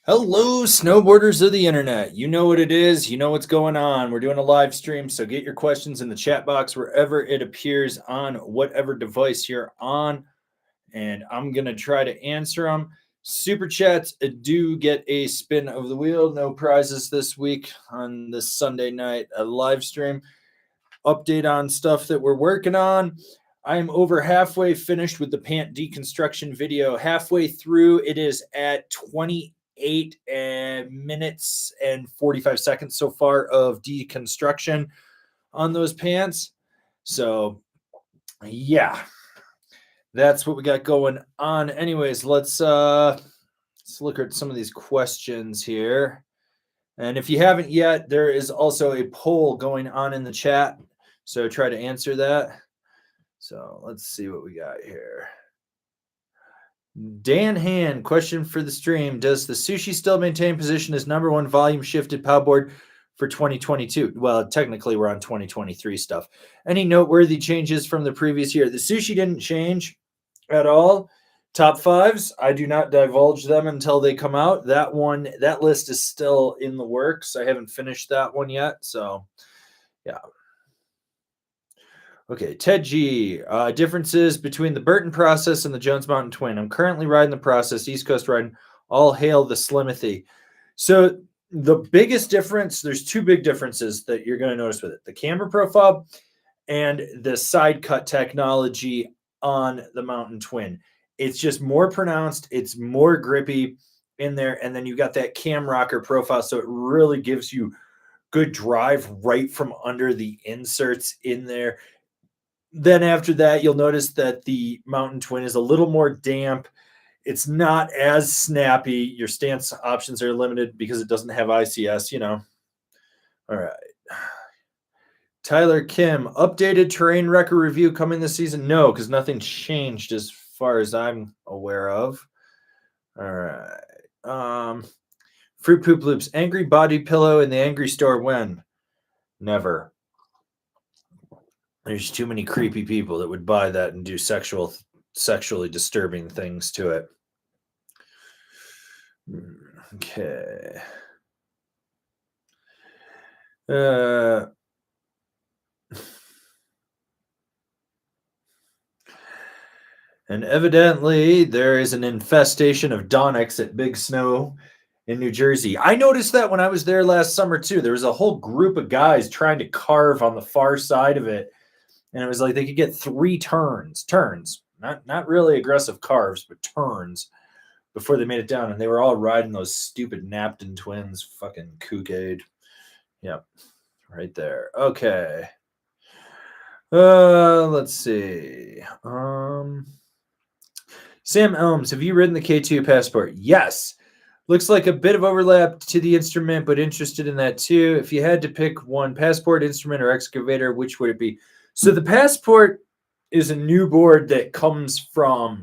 Hello, snowboarders of the internet. You know what it is. You know what's going on. We're doing a live stream, so get your questions in the chat box wherever it appears on whatever device you're on, and I'm going to try to answer them. Super chats do get a spin of the wheel. No prizes this week on this Sunday night live stream. Update on stuff that we're working on. I'm over halfway finished with the pant deconstruction video. Halfway through, it is at 28 minutes and 45 seconds so far of deconstruction on those pants. So, yeah, that's what we got going on. Anyways, let's look at some of these questions here. And if you haven't yet, there is also a poll going on in the chat. So try to answer that. So let's see what we got here. Dan Han, question for the stream. Does the Sushi still maintain position as number one volume shifted paddleboard for 2022? Well, technically we're on 2023 stuff. Any noteworthy changes from the previous year? The Sushi didn't change at all. Top fives, I do not divulge them until they come out. That list is still in the works. I haven't finished that one yet. So, yeah. Okay, Ted G. Differences between the Burton process and the Jones Mountain Twin. I'm currently riding the process, East Coast riding. All hail the Slimothy. So the biggest difference, there's two big differences that you're going to notice with it. The camber profile and the side cut technology on the Mountain Twin. It's just more pronounced. It's more grippy in there. And then you got that cam rocker profile. So it really gives you good drive right from under the inserts in there. Then after that, you'll notice that the Mountain Twin is a little more damp. It's not as snappy. Your stance options are limited because it doesn't have ICS, All right. Tyler Kim, updated terrain record review coming this season? No, because nothing's changed as far as I'm aware of. All right. Fruit Poop Loops, Angry Body Pillow in the Angry Store when? Never. There's too many creepy people that would buy that and do sexually disturbing things to it. Okay. And evidently there is an infestation of Donics at Big Snow in New Jersey. I noticed that when I was there last summer too. There was a whole group of guys trying to carve on the far side of it. And it was like they could get 3 turns, not really aggressive carves, but turns before they made it down. And they were all riding those stupid Napton Twins, fucking kook-aid. Yep, right there. Okay. Let's see. Sam Elms, have you ridden the K2 Passport? Yes. Looks like a bit of overlap to the instrument, but interested in that too. If you had to pick one, Passport, instrument, or excavator, which would it be? So the Passport is a new board that comes from,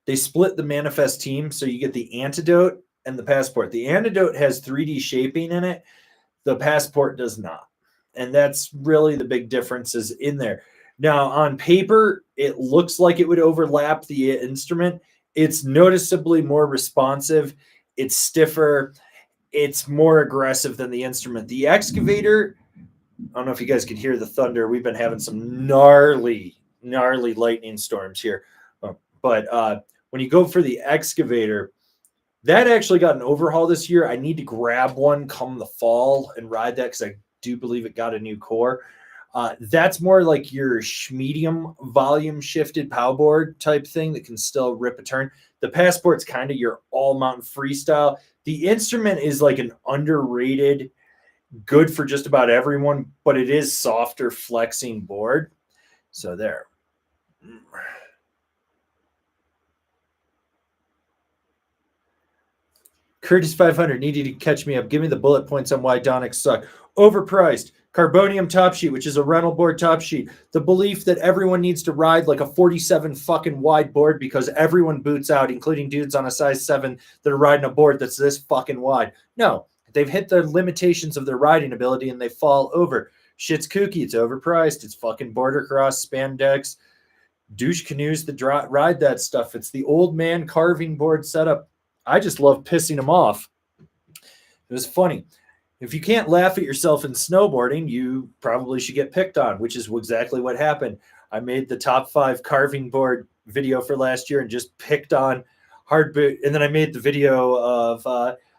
they split the Manifest team. So you get the Antidote and the Passport. The Antidote has 3D shaping in it. The Passport does not. And that's really the big differences in there. Now, on paper, it looks like it would overlap the instrument. It's noticeably more responsive. It's stiffer. It's more aggressive than the instrument. The excavator, I don't know if you guys can hear the thunder. We've been having some gnarly lightning storms here. But when you go for the excavator, that actually got an overhaul this year. I need to grab one come the fall and ride that because I do believe it got a new core. That's more like your medium volume shifted paddleboard type thing that can still rip a turn. The Passport's kind of your all mountain freestyle. The instrument is like an underrated, good for just about everyone, but it is softer flexing board. So there. Curtis 500 needed to catch me up. Give me the bullet points on why Donics suck. Overpriced. Carbonium top sheet, which is a rental board top sheet. The belief that everyone needs to ride like a 47 fucking wide board because everyone boots out, including dudes on a size 7 that are riding a board that's this fucking wide. No, they've hit the limitations of their riding ability and they fall over. Shit's kooky. It's overpriced. It's fucking border cross, spandex, douche canoes that ride that stuff. It's the old man carving board setup. I just love pissing them off. It was funny. If you can't laugh at yourself in snowboarding, you probably should get picked on, which is exactly what happened. I made the top 5 carving board video for last year and just picked on hard boot. And then I made the video of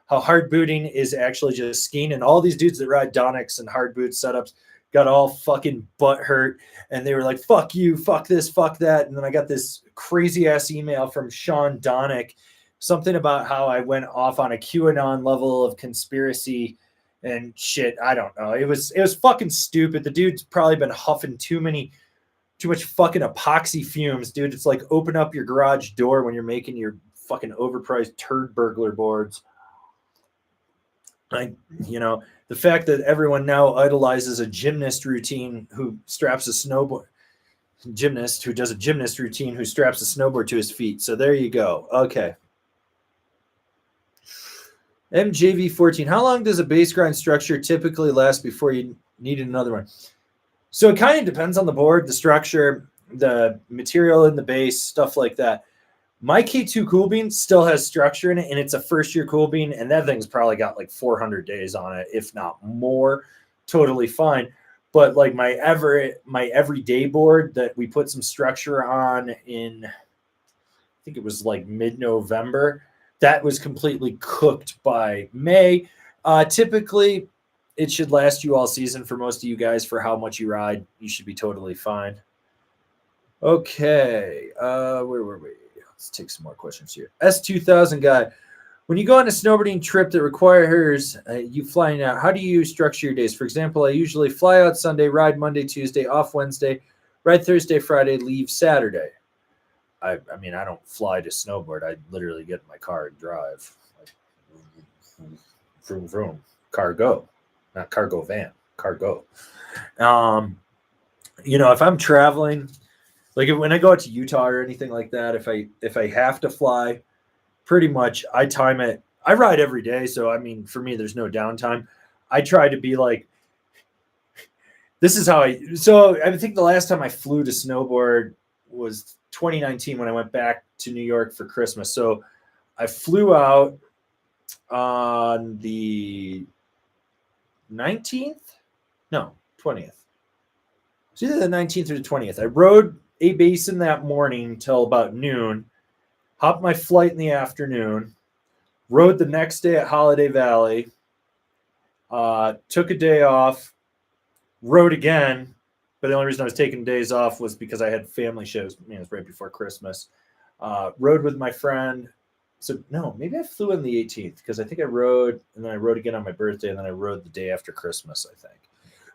how hard booting is actually just skiing. And all these dudes that ride Donics and hard boot setups got all fucking butt hurt. And they were like, fuck you, fuck this, fuck that. And then I got this crazy ass email from Sean Donick, something about how I went off on a QAnon level of conspiracy and shit. I don't know. It was fucking stupid. The dude's probably been huffing too much fucking epoxy fumes, dude. It's like open up your garage door when you're making your fucking overpriced turd burglar boards. The fact that everyone now idolizes a gymnast routine who straps a snowboard gymnast who does a gymnast routine who straps a snowboard to his feet. So there you go. Okay. MJV14. How long does a base grind structure typically last before you need another one? So it kind of depends on the board, the structure, the material in the base, stuff like that. My K2 Cool Bean still has structure in it, and it's a first-year Cool Bean, and that thing's probably got like 400 days on it, if not more. Totally fine. But like my everyday board that we put some structure on in, I think it was like mid-November, that was completely cooked by May. Typically, it should last you all season for most of you guys. For how much you ride, you should be totally fine. Okay. Where were we? Let's take some more questions here. S2000 guy. When you go on a snowboarding trip that requires you flying out, how do you structure your days? For example, I usually fly out Sunday, ride Monday, Tuesday, off Wednesday, ride Thursday, Friday, leave Saturday. I mean, I don't fly to snowboard. I literally get in my car and drive. Like, vroom, vroom. Cargo. Not cargo van. Cargo. If I'm traveling, like when I go out to Utah or anything like that, if I have to fly, pretty much I time it. I ride every day, so I mean, for me, there's no downtime. I try to be like, this is how I think the last time I flew to snowboard was 2019 when I went back to New York for Christmas. So I flew out on the 19th? No, 20th. It's either the 19th or the 20th. I rode a basin that morning till about noon, hopped my flight in the afternoon, rode the next day at Holiday Valley, took a day off, rode again. But the only reason I was taking days off was because I had family shows. It was right before Christmas. Rode with my friend. So, no, maybe I flew on the 18th because I think I rode, and then I rode again on my birthday, and then I rode the day after Christmas, I think.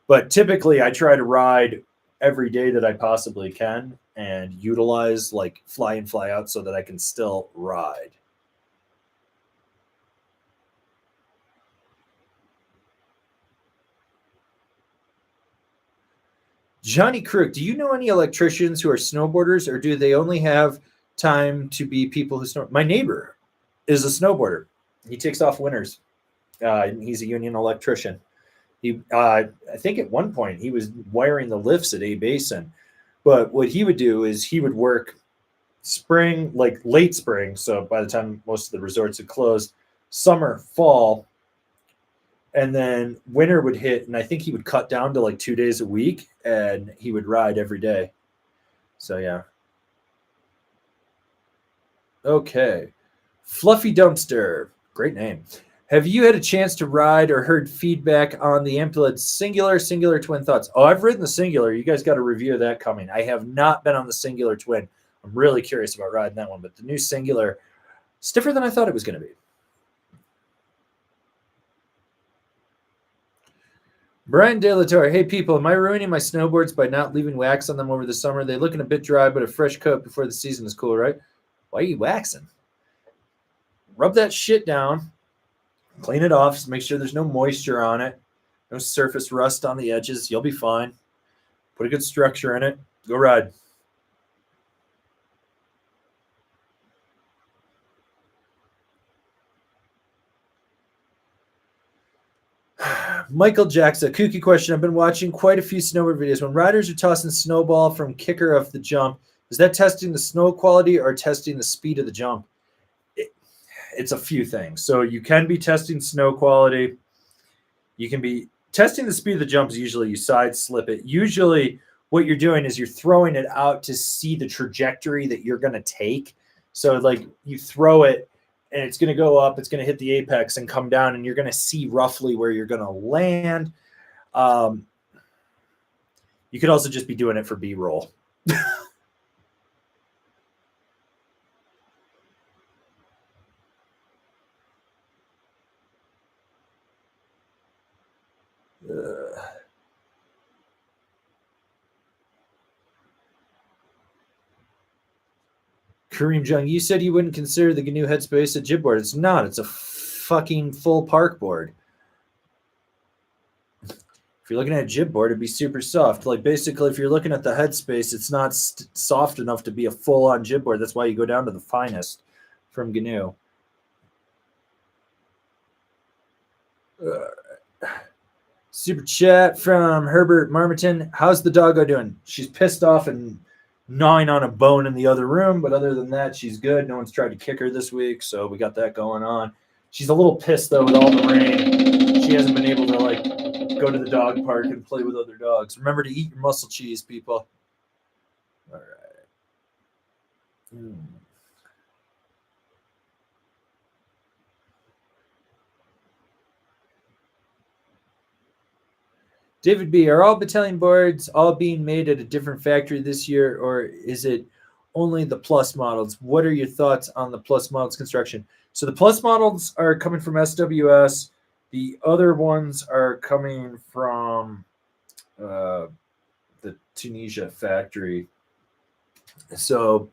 But typically, I try to ride every day that I possibly can and utilize, like, fly in, fly out so that I can still ride. Johnny Crook, do you know any electricians who are snowboarders, or do they only have time to be people who snow? My neighbor is a snowboarder. He takes off winters. He's a union electrician. I think at one point he was wiring the lifts at A Basin. But what he would do is he would work spring, like late spring. So by the time most of the resorts had closed, summer, fall, and then winter would hit, and I think he would cut down to like 2 days a week, and he would ride every day. So, yeah. Okay. Fluffy Dumpster. Great name. Have you had a chance to ride or heard feedback on the Ampulid Singular Twin Thoughts? Oh, I've ridden the Singular. You guys got a review of that coming. I have not been on the Singular Twin. I'm really curious about riding that one, but the new Singular, it's different than I thought it was going to be. Brian De La Torre. Hey, people, am I ruining my snowboards by not leaving wax on them over the summer? They looking a bit dry, but a fresh coat before the season is cool, right? Why are you waxing? Rub that shit down. Clean it off. So make sure there's no moisture on it. No surface rust on the edges. You'll be fine. Put a good structure in it. Go ride. Michael Jackson, kooky question. I've been watching quite a few snowboard videos. When riders are tossing snowball from kicker off the jump, is that testing the snow quality or testing the speed of the jump? it's a few things. So you can be testing snow quality. You can be testing the speed of the jumps. Usually you side slip it. Usually what you're doing is you're throwing it out to see the trajectory that you're going to take. So like you throw it and it's going to go up, it's going to hit the apex and come down, and you're going to see roughly where you're going to land. You could also just be doing it for B-roll. Kareem Jung, you said you wouldn't consider the GNU Headspace a jib board. It's not. It's a fucking full park board. If you're looking at a jib board, it'd be super soft. Like basically, if you're looking at the Headspace, it's not soft enough to be a full-on jib board. That's why you go down to the finest from GNU. Super chat from Herbert Marmaton. How's the doggo doing? She's pissed off and gnawing on a bone in the other room, but other than that, she's good. No one's tried to kick her this week, so we got that going on. She's a little pissed though with all the rain. She hasn't been able to like go to the dog park and play with other dogs. Remember to eat your muscle cheese, people. All right. David B., are all battalion boards all being made at a different factory this year, or is it only the Plus models? What are your thoughts on the Plus models construction? So the Plus models are coming from SWS. The other ones are coming from the Tunisia factory. So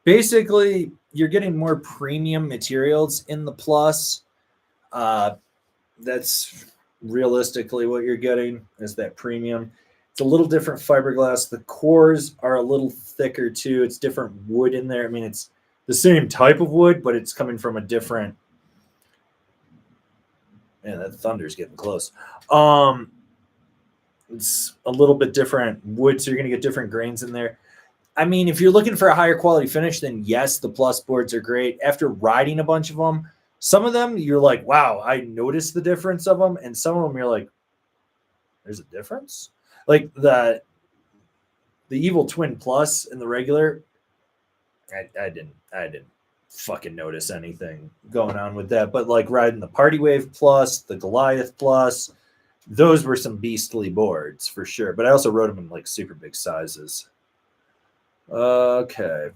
basically, you're getting more premium materials in the Plus. That's realistically what you're getting is that premium. It's a little different fiberglass. The cores are a little thicker too. It's different wood in there. I mean, it's the same type of wood, but it's coming from a different. Man, that thunder's getting close. It's a little bit different wood, so you're going to get different grains in there. I mean, if you're looking for a higher quality finish, then yes, the Plus boards are great. After riding a bunch of them, some of them you're like, wow, I noticed the difference of them, and some of them you're like, there's a difference. Like the Evil Twin Plus and the regular, I didn't fucking notice anything going on with that. But like riding the Party Wave Plus, the Goliath Plus, those were some beastly boards for sure. But I also rode them in like super big sizes. Okay.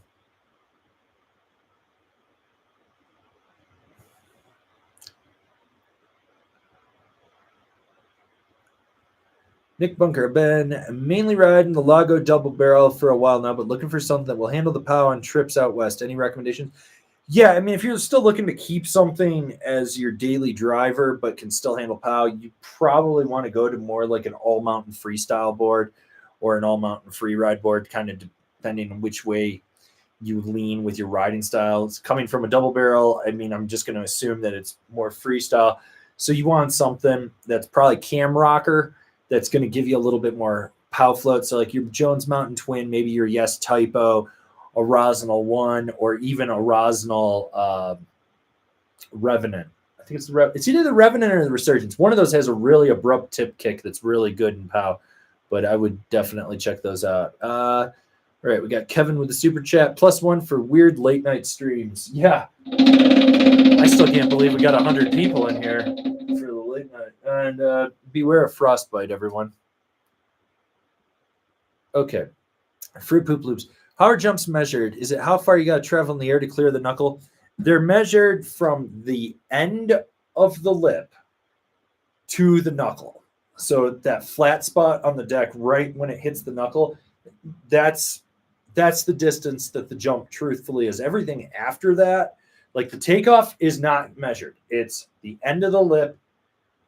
Nick Bunker, been mainly riding the Lago double barrel for a while now, but looking for something that will handle the POW on trips out west. Any recommendations? Yeah, I mean, if you're still looking to keep something as your daily driver, but can still handle POW, you probably want to go to more like an all-mountain freestyle board or an all-mountain free ride board, kind of depending on which way you lean with your riding style. It's coming from a double barrel. I mean, I'm just going to assume that it's more freestyle. So you want something that's probably cam rocker, that's going to give you a little bit more POW float. So like your Jones Mountain Twin, maybe your Yes Typo, a Rosinal 1, or even a Rosinal Revenant. I think it's either the Revenant or the Resurgence. One of those has a really abrupt tip kick that's really good in POW, but I would definitely check those out. All right, we got Kevin with the super chat. +1 for weird late night streams. Yeah. I still can't believe we got 100 people in here for the late night. And beware of frostbite, everyone. Okay. Fruit Poop Loops. How are jumps measured? Is it how far you got to travel in the air to clear the knuckle? They're measured from the end of the lip to the knuckle. So that flat spot on the deck right when it hits the knuckle, that's the distance that the jump truthfully is. Everything after that, like the takeoff, is not measured. It's the end of the lip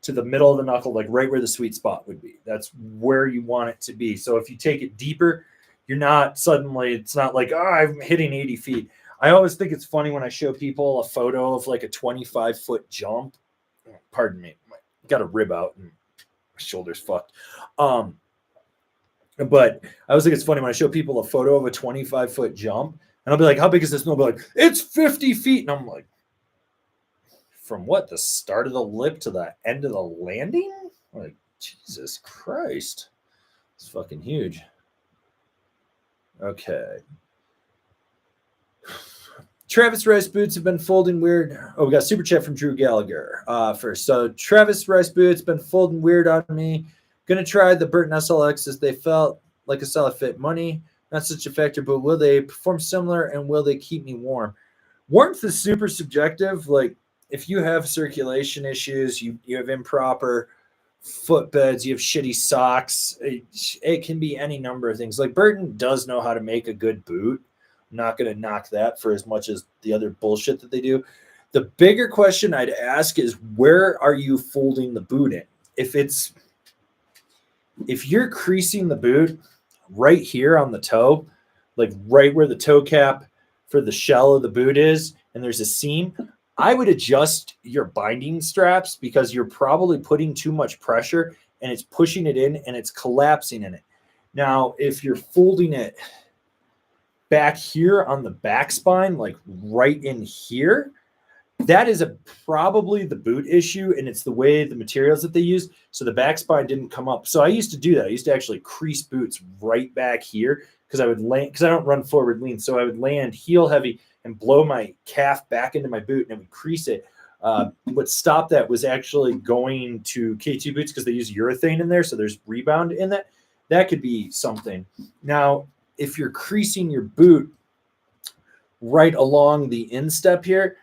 to the middle of the knuckle, like right where the sweet spot would be. That's where you want it to be. So if you take it deeper, you're not suddenly, it's not like, oh, I'm hitting 80 feet. I always think it's funny when I show people a photo of like a 25-foot jump. Pardon me. Got a rib out and my shoulder's fucked. But I always think it's funny when I show people a photo of a 25-foot jump, and I'll be like, how big is this? And they'll be like, it's 50 feet. And I'm like, from what, the start of the lip to the end of the landing? Like, Jesus Christ. It's fucking huge. Okay. Travis Rice boots have been folding weird. Oh, we got a super chat from Drew Gallagher first. So Travis Rice boots been folding weird on me. Gonna try the Burton SLXs. They felt like a solid fit. Money, not such a factor, but will they perform similar and will they keep me warm? Warmth is super subjective. Like if you have circulation issues, you have improper footbeds, you have shitty socks, it can be any number of things. Like Burton does know how to make a good boot. I'm not going to knock that for as much as the other bullshit that they do. The bigger question I'd ask is, where are you folding the boot in? If you're creasing the boot right here on the toe, like right where the toe cap for the shell of the boot is, and there's a seam, I would adjust your binding straps because you're probably putting too much pressure and it's pushing it in and it's collapsing in it. Now, if you're folding it back here on the back spine, like right in here, that is probably the boot issue, and it's the way the materials that they use. So the back spine didn't come up. So I used to do that. I used to actually crease boots right back here because I would land, because I don't run forward lean. So I would land heel heavy and blow my calf back into my boot and it would crease it. What stopped that was actually going to K2 boots because they use urethane in there. So there's rebound in that. That could be something. Now, if you're creasing your boot right along the instep here,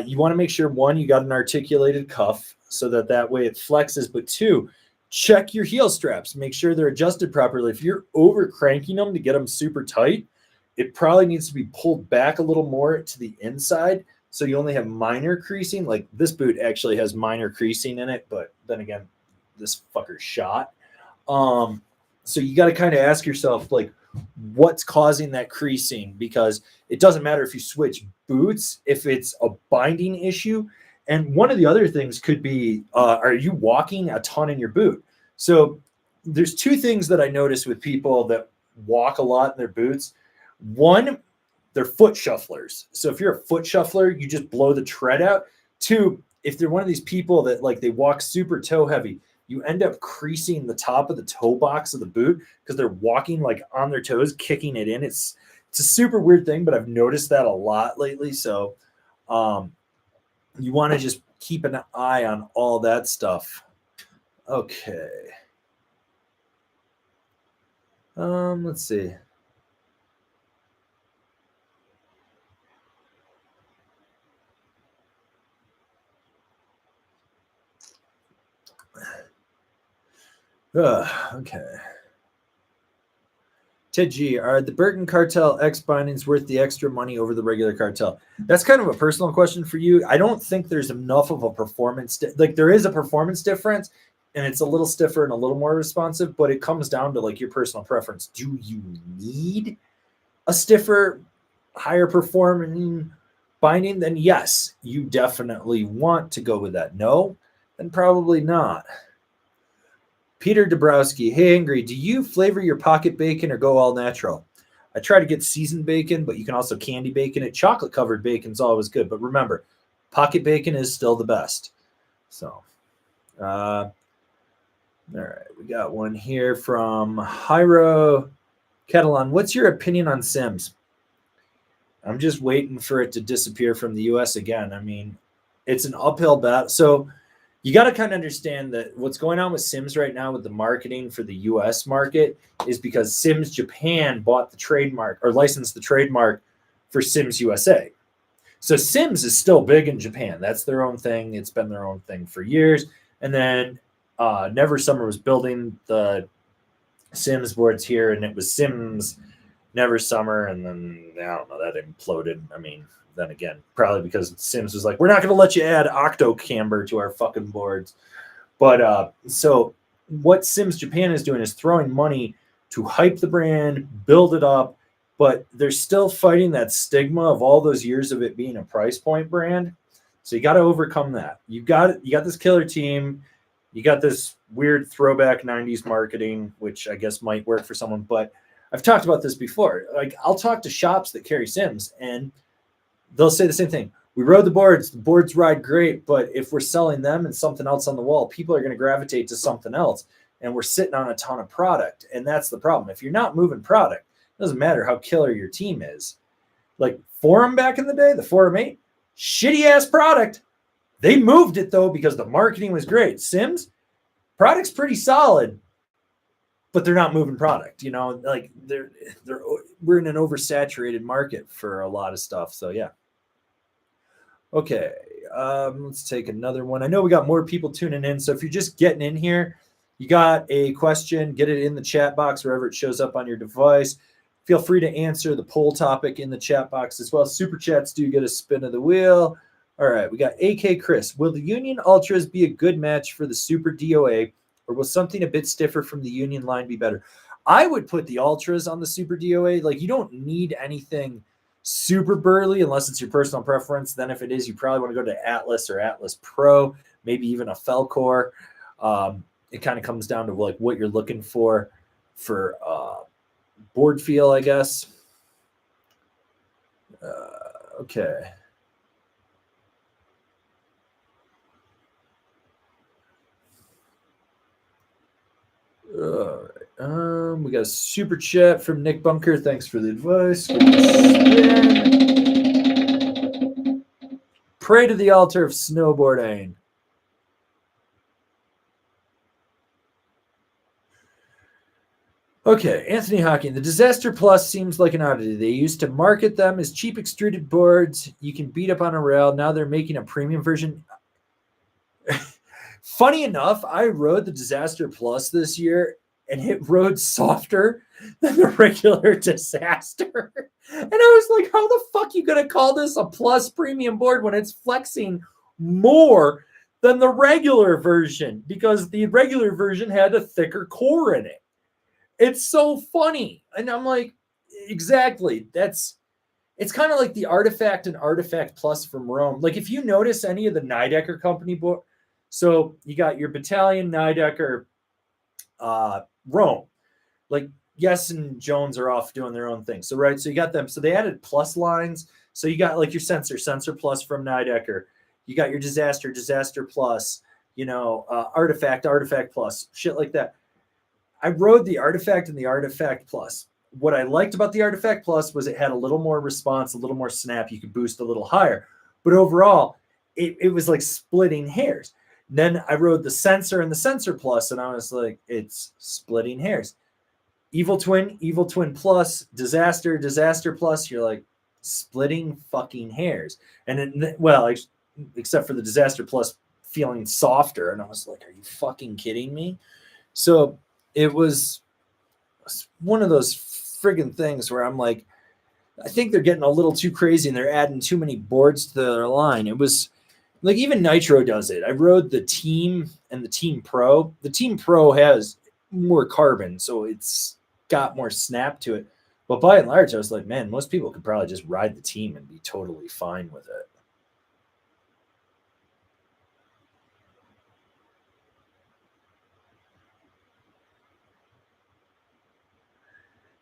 you want to make sure, one, you got an articulated cuff so that way it flexes, but two, check your heel straps. Make sure they're adjusted properly. If you're over cranking them to get them super tight, it probably needs to be pulled back a little more to the inside so you only have minor creasing. Like this boot actually has minor creasing in it, but then again, this fucker's shot. So you got to kind of ask yourself, like, what's causing that creasing? Because it doesn't matter if you switch boots, if it's a binding issue. And one of the other things could be, are you walking a ton in your boot? So there's two things that I notice with people that walk a lot in their boots. One, they're foot shufflers. So if you're a foot shuffler, you just blow the tread out. Two, if they're one of these people that like they walk super toe heavy, you end up creasing the top of the toe box of the boot because they're walking like on their toes, kicking it in. It's a super weird thing, but I've noticed that a lot lately. So you want to just keep an eye on all that stuff. Okay. Let's see. Okay. Ted G, are the Burton Cartel X bindings worth the extra money over the regular cartel? That's kind of a personal question for you. I don't think there's enough of a performance. Like there is a performance difference, and it's a little stiffer and a little more responsive, but it comes down to like your personal preference. Do you need a stiffer, higher performing binding? Then yes, you definitely want to go with that. No, then probably not. Peter Dabrowski, hey, Angry, do you flavor your pocket bacon or go all natural? I try to get seasoned bacon, but you can also candy bacon it. Chocolate-covered bacon is always good, but remember, pocket bacon is still the best. So, all right, we got one here from Hyro Catalan. What's your opinion on Sims? I'm just waiting for it to disappear from the U.S. again. I mean, it's an uphill battle. So, you got to kind of understand that what's going on with Sims right now with the marketing for the U.S. market is because Sims Japan bought the trademark or licensed the trademark for Sims USA. So Sims is still big in Japan. That's their own thing. It's been their own thing for years. And then Never Summer was building the Sims boards here, and it was Sims Never Summer. And then, I don't know, that imploded. I mean, then again, probably because Sims was like, we're not going to let you add Octo Camber to our fucking boards. But so what Sims Japan is doing is throwing money to hype the brand, build it up, but they're still fighting that stigma of all those years of it being a price point brand. So you got to overcome that. You got this killer team. You got this weird throwback 90s marketing, which I guess might work for someone. But I've talked about this before. Like, I'll talk to shops that carry Sims, and they'll say the same thing. We rode the boards. The boards ride great, but if we're selling them and something else on the wall, people are going to gravitate to something else. And we're sitting on a ton of product. And that's the problem. If you're not moving product, it doesn't matter how killer your team is. Like Forum back in the day, the Forum 8, shitty ass product. They moved it though because the marketing was great. Sims, product's pretty solid, but they're not moving product. You know, like we're in an oversaturated market for a lot of stuff. So yeah. Okay, let's take another one. I know we got more people tuning in, so if you're just getting in here, you got a question, get it in the chat box wherever it shows up on your device. Feel free to answer the poll topic in the chat box as well. Super chats do get a spin of the wheel. All right, we got AK Chris. Will the Union Ultras be a good match for the Super DOA, or will something a bit stiffer from the Union line be better? I would put the Ultras on the Super DOA. Like, you don't need anything super burly unless it's your personal preference. Then if it is, you probably want to go to Atlas or Atlas Pro, maybe even a Felcore. It kind of comes down to like what you're looking for board feel, I guess. Okay. All right. We got a super chat from Nick Bunker. Thanks for the advice. Pray to the altar of snowboarding. Okay, Anthony Hawking. The Disaster Plus seems like an oddity. They used to market them as cheap extruded boards you can beat up on a rail. Now they're making a premium version. Funny enough, I rode the Disaster Plus this year, and it rode softer than the regular Disaster. And I was like, how the fuck are you going to call this a Plus premium board when it's flexing more than the regular version? Because the regular version had a thicker core in it. It's so funny. And I'm like, exactly. It's kind of like the Artifact and Artifact Plus from Rome. Like, if you notice any of the Nidecker company board, so you got your Battalion, Nidecker, Rome. Like, Yes and Jones are off doing their own thing. So, right, so you got them. So they added plus lines. So you got like your Sensor Plus from Nidecker. You got your Disaster Plus, Artifact Plus, shit like that. I rode the Artifact and the Artifact Plus. What I liked about the Artifact Plus was it had a little more response, a little more snap. You could boost a little higher. But overall, it was like splitting hairs. And then I rode the Sensor and the Sensor Plus, and I was like, it's splitting hairs. Evil Twin Plus, Disaster Plus, you're like splitting fucking hairs. And then, well, except for the Disaster Plus feeling softer. And I was like, are you fucking kidding me? So it was one of those friggin' things where I'm like, I think they're getting a little too crazy and they're adding too many boards to their line. It was like, even Nitro does it. I rode the Team and the Team Pro. The Team Pro has more carbon, so it's got more snap to it. But by and large, I was like, man, most people could probably just ride the Team and be totally fine with it.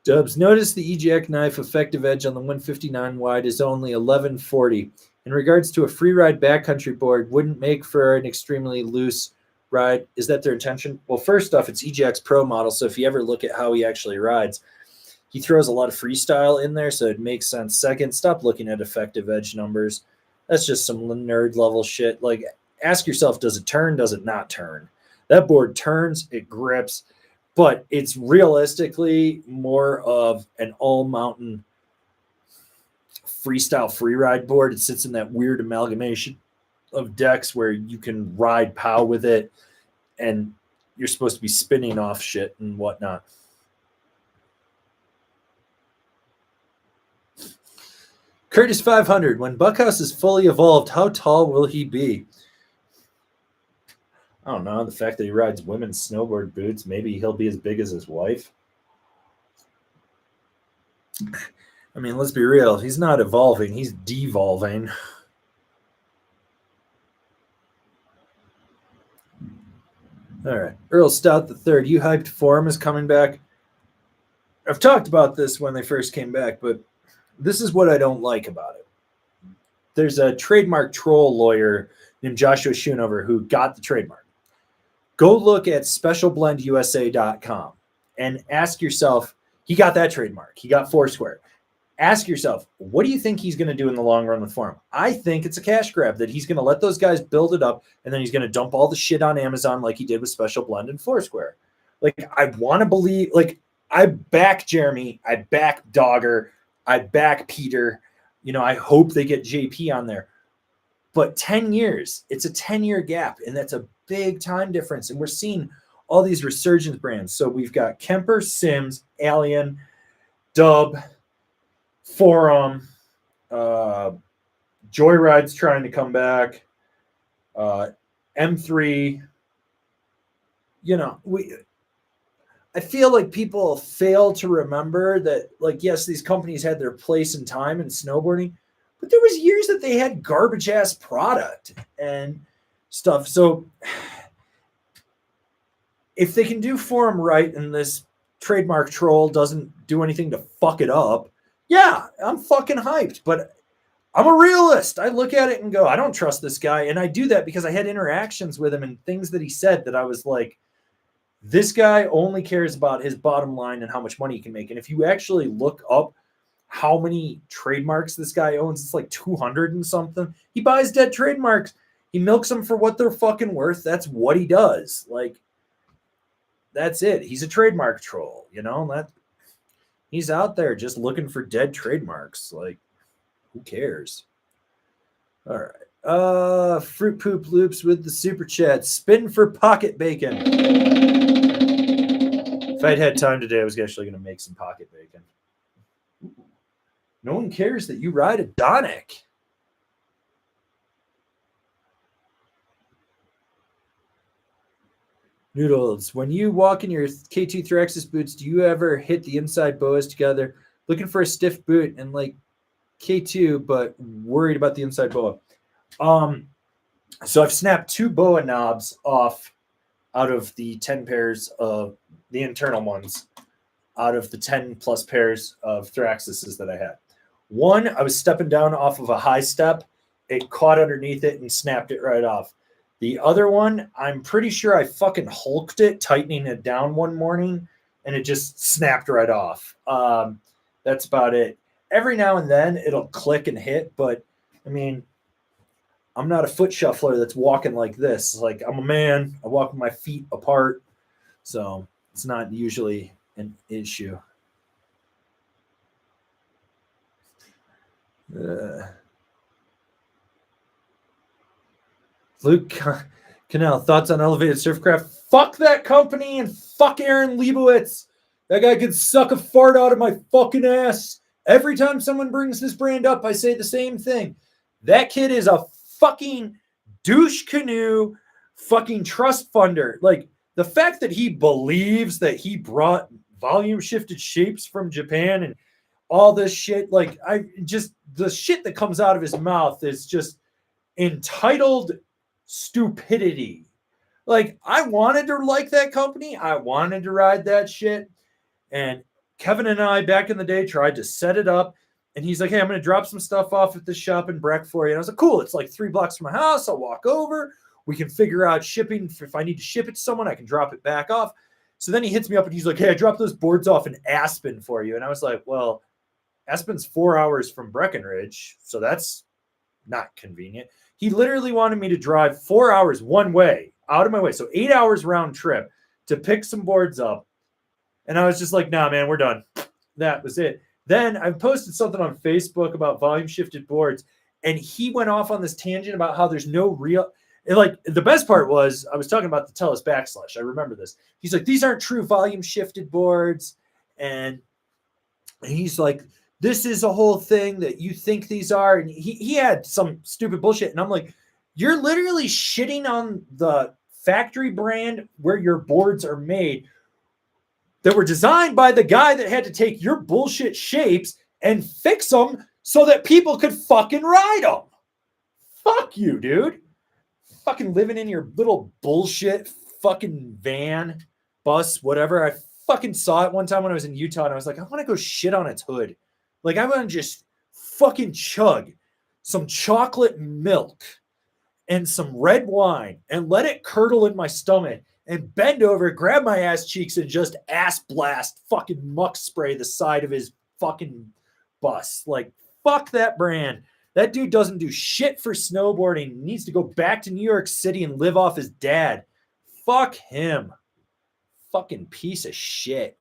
Dubs, notice the EGX knife effective edge on the 159 wide is only 1140. In regards to a free ride backcountry board, wouldn't make for an extremely loose ride. Is that their intention? Well, first off, it's EGX Pro model, so if you ever look at how he actually rides, he throws a lot of freestyle in there, so it makes sense. Second, stop looking at effective edge numbers. That's just some nerd level shit. Like, ask yourself, does it turn? Does it not turn? That board turns, it grips, but it's realistically more of an all-mountain freestyle free ride board. It sits in that weird amalgamation of decks where you can ride POW with it, and you're supposed to be spinning off shit and whatnot. Curtis 500, when Buckhouse is fully evolved, how tall will he be? I don't know. The fact that he rides women's snowboard boots, maybe he'll be as big as his wife. I mean, let's be real. He's not evolving. He's devolving. All right. Earl Stout III, you hyped Forum is coming back. I've talked about this when they first came back, but this is what I don't like about it. there's a trademark troll lawyer named Joshua Schoonover who got the trademark. Go look at specialblendusa.com and ask yourself, he got that trademark. He got Foursquare. Ask yourself, what do you think he's going to do in the long run with Forum? I think it's a cash grab that he's going to let those guys build it up, and then he's going to dump all the shit on Amazon like he did with Special Blend and Foursquare. Like, I want to believe, like, I back Jeremy, I back Dogger, I back Peter. You know, I hope they get JP on there. But 10 years, it's a 10-year gap, and that's a big time difference. And we're seeing all these resurgence brands. So we've got Camber, Sims, Alien, Dub, Forum, Joyride's trying to come back, M3. You know, I feel like people fail to remember that, like, yes, these companies had their place and time in snowboarding, but there was years that they had garbage ass product and stuff. So if they can do Forum right and this trademark troll doesn't do anything to fuck it up, yeah, I'm fucking hyped. But I'm a realist. I look at it and go, I don't trust this guy. And I do that because I had interactions with him and things that he said that I was like, this guy only cares about his bottom line and how much money he can make. And if you actually look up how many trademarks this guy owns, it's like 200 and something. He buys dead trademarks. He milks them for what they're fucking worth. That's what he does. Like, that's it. He's a trademark troll, you know? That he's out there just looking for dead trademarks. Like, who cares? All right. Fruit Poop Loops with the super chat. Spin for pocket bacon. If I'd had time today, I was actually going to make some pocket bacon. No one cares that you ride a Donic. Noodles, when you walk in your K2 Thraxis boots, do you ever hit the inside boas together? Looking for a stiff boot and like K2, but worried about the inside boa. So I've snapped 2 boa knobs off out of the 10 pairs of the internal ones, out of the 10 plus pairs of Thraxises that I had. One, I was stepping down off of a high step. It caught underneath it and snapped it right off. The other one, I'm pretty sure I fucking hulked it, tightening it down one morning, and it just snapped right off. That's about it. Every now and then it'll click and hit, but I mean, I'm not a foot shuffler that's walking like this. Like, I'm a man. I walk with my feet apart, so it's not usually an issue. Luke Canal, thoughts on Elevated Surfcraft? Fuck that company and fuck Aaron Leibowitz. That guy could suck a fart out of my fucking ass. Every time someone brings this brand up, I say the same thing. That kid is a fucking douche canoe, fucking trust funder. Like, the fact that he believes that he brought volume shifted shapes from Japan and all this shit, like, the shit that comes out of his mouth is just entitled stupidity. Like, I wanted to like that company. I wanted to ride that shit. And Kevin and I back in the day tried to set it up. And he's like, hey, I'm going to drop some stuff off at the shop in Breck for you. And I was like, cool. It's like 3 blocks from my house. I'll walk over. We can figure out shipping. If I need to ship it to someone, I can drop it back off. So then he hits me up and he's like, hey, I dropped those boards off in Aspen for you. And I was like, well, Aspen's 4 hours from Breckenridge. So that's not convenient. He literally wanted me to drive 4 hours one way out of my way. So 8 hours round trip to pick some boards up. And I was just like, nah, man, we're done. That was it. Then I posted something on Facebook about volume shifted boards. And he went off on this tangent about how there's no real, and like, the best part was I was talking about the Tellus backslash. I remember this. He's like, these aren't true volume shifted boards. And he's like, this is a whole thing that you think these are. And he had some stupid bullshit. And I'm like, you're literally shitting on the factory brand where your boards are made that were designed by the guy that had to take your bullshit shapes and fix them so that people could fucking ride them. Fuck you, dude. Fucking living in your little bullshit fucking van, bus, whatever. I fucking saw it one time when I was in Utah and I was like, I want to go shit on its hood. Like, I want to just fucking chug some chocolate milk and some red wine and let it curdle in my stomach and bend over, grab my ass cheeks, and just ass blast fucking muck spray the side of his fucking bus. Like, fuck that brand. That dude doesn't do shit for snowboarding. He needs to go back to New York City and live off his dad. Fuck him. Fucking piece of shit.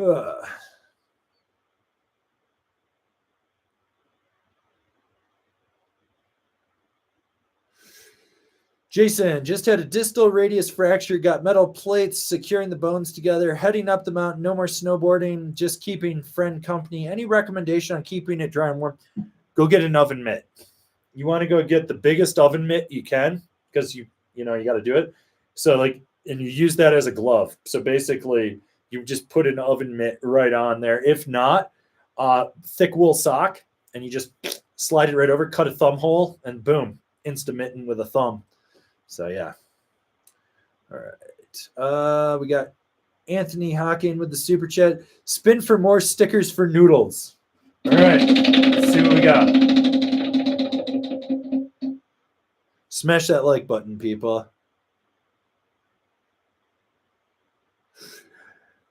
Ugh. Jason just had a distal radius fracture, got metal plates securing the bones together, heading up the mountain, no more snowboarding, just keeping friend company. Any recommendation on keeping it dry and warm? Go get an oven mitt. You want to go get the biggest oven mitt you can because you got to do it. So like, and you use that as a glove. So basically you just put an oven mitt right on there. If not, thick wool sock, and you just slide it right over, cut a thumb hole, and boom, insta-mitten with a thumb. So yeah. All right. We got Anthony Hawking with the super chat. Spin for more stickers for noodles. All right. Let's see what we got. Smash that like button, people.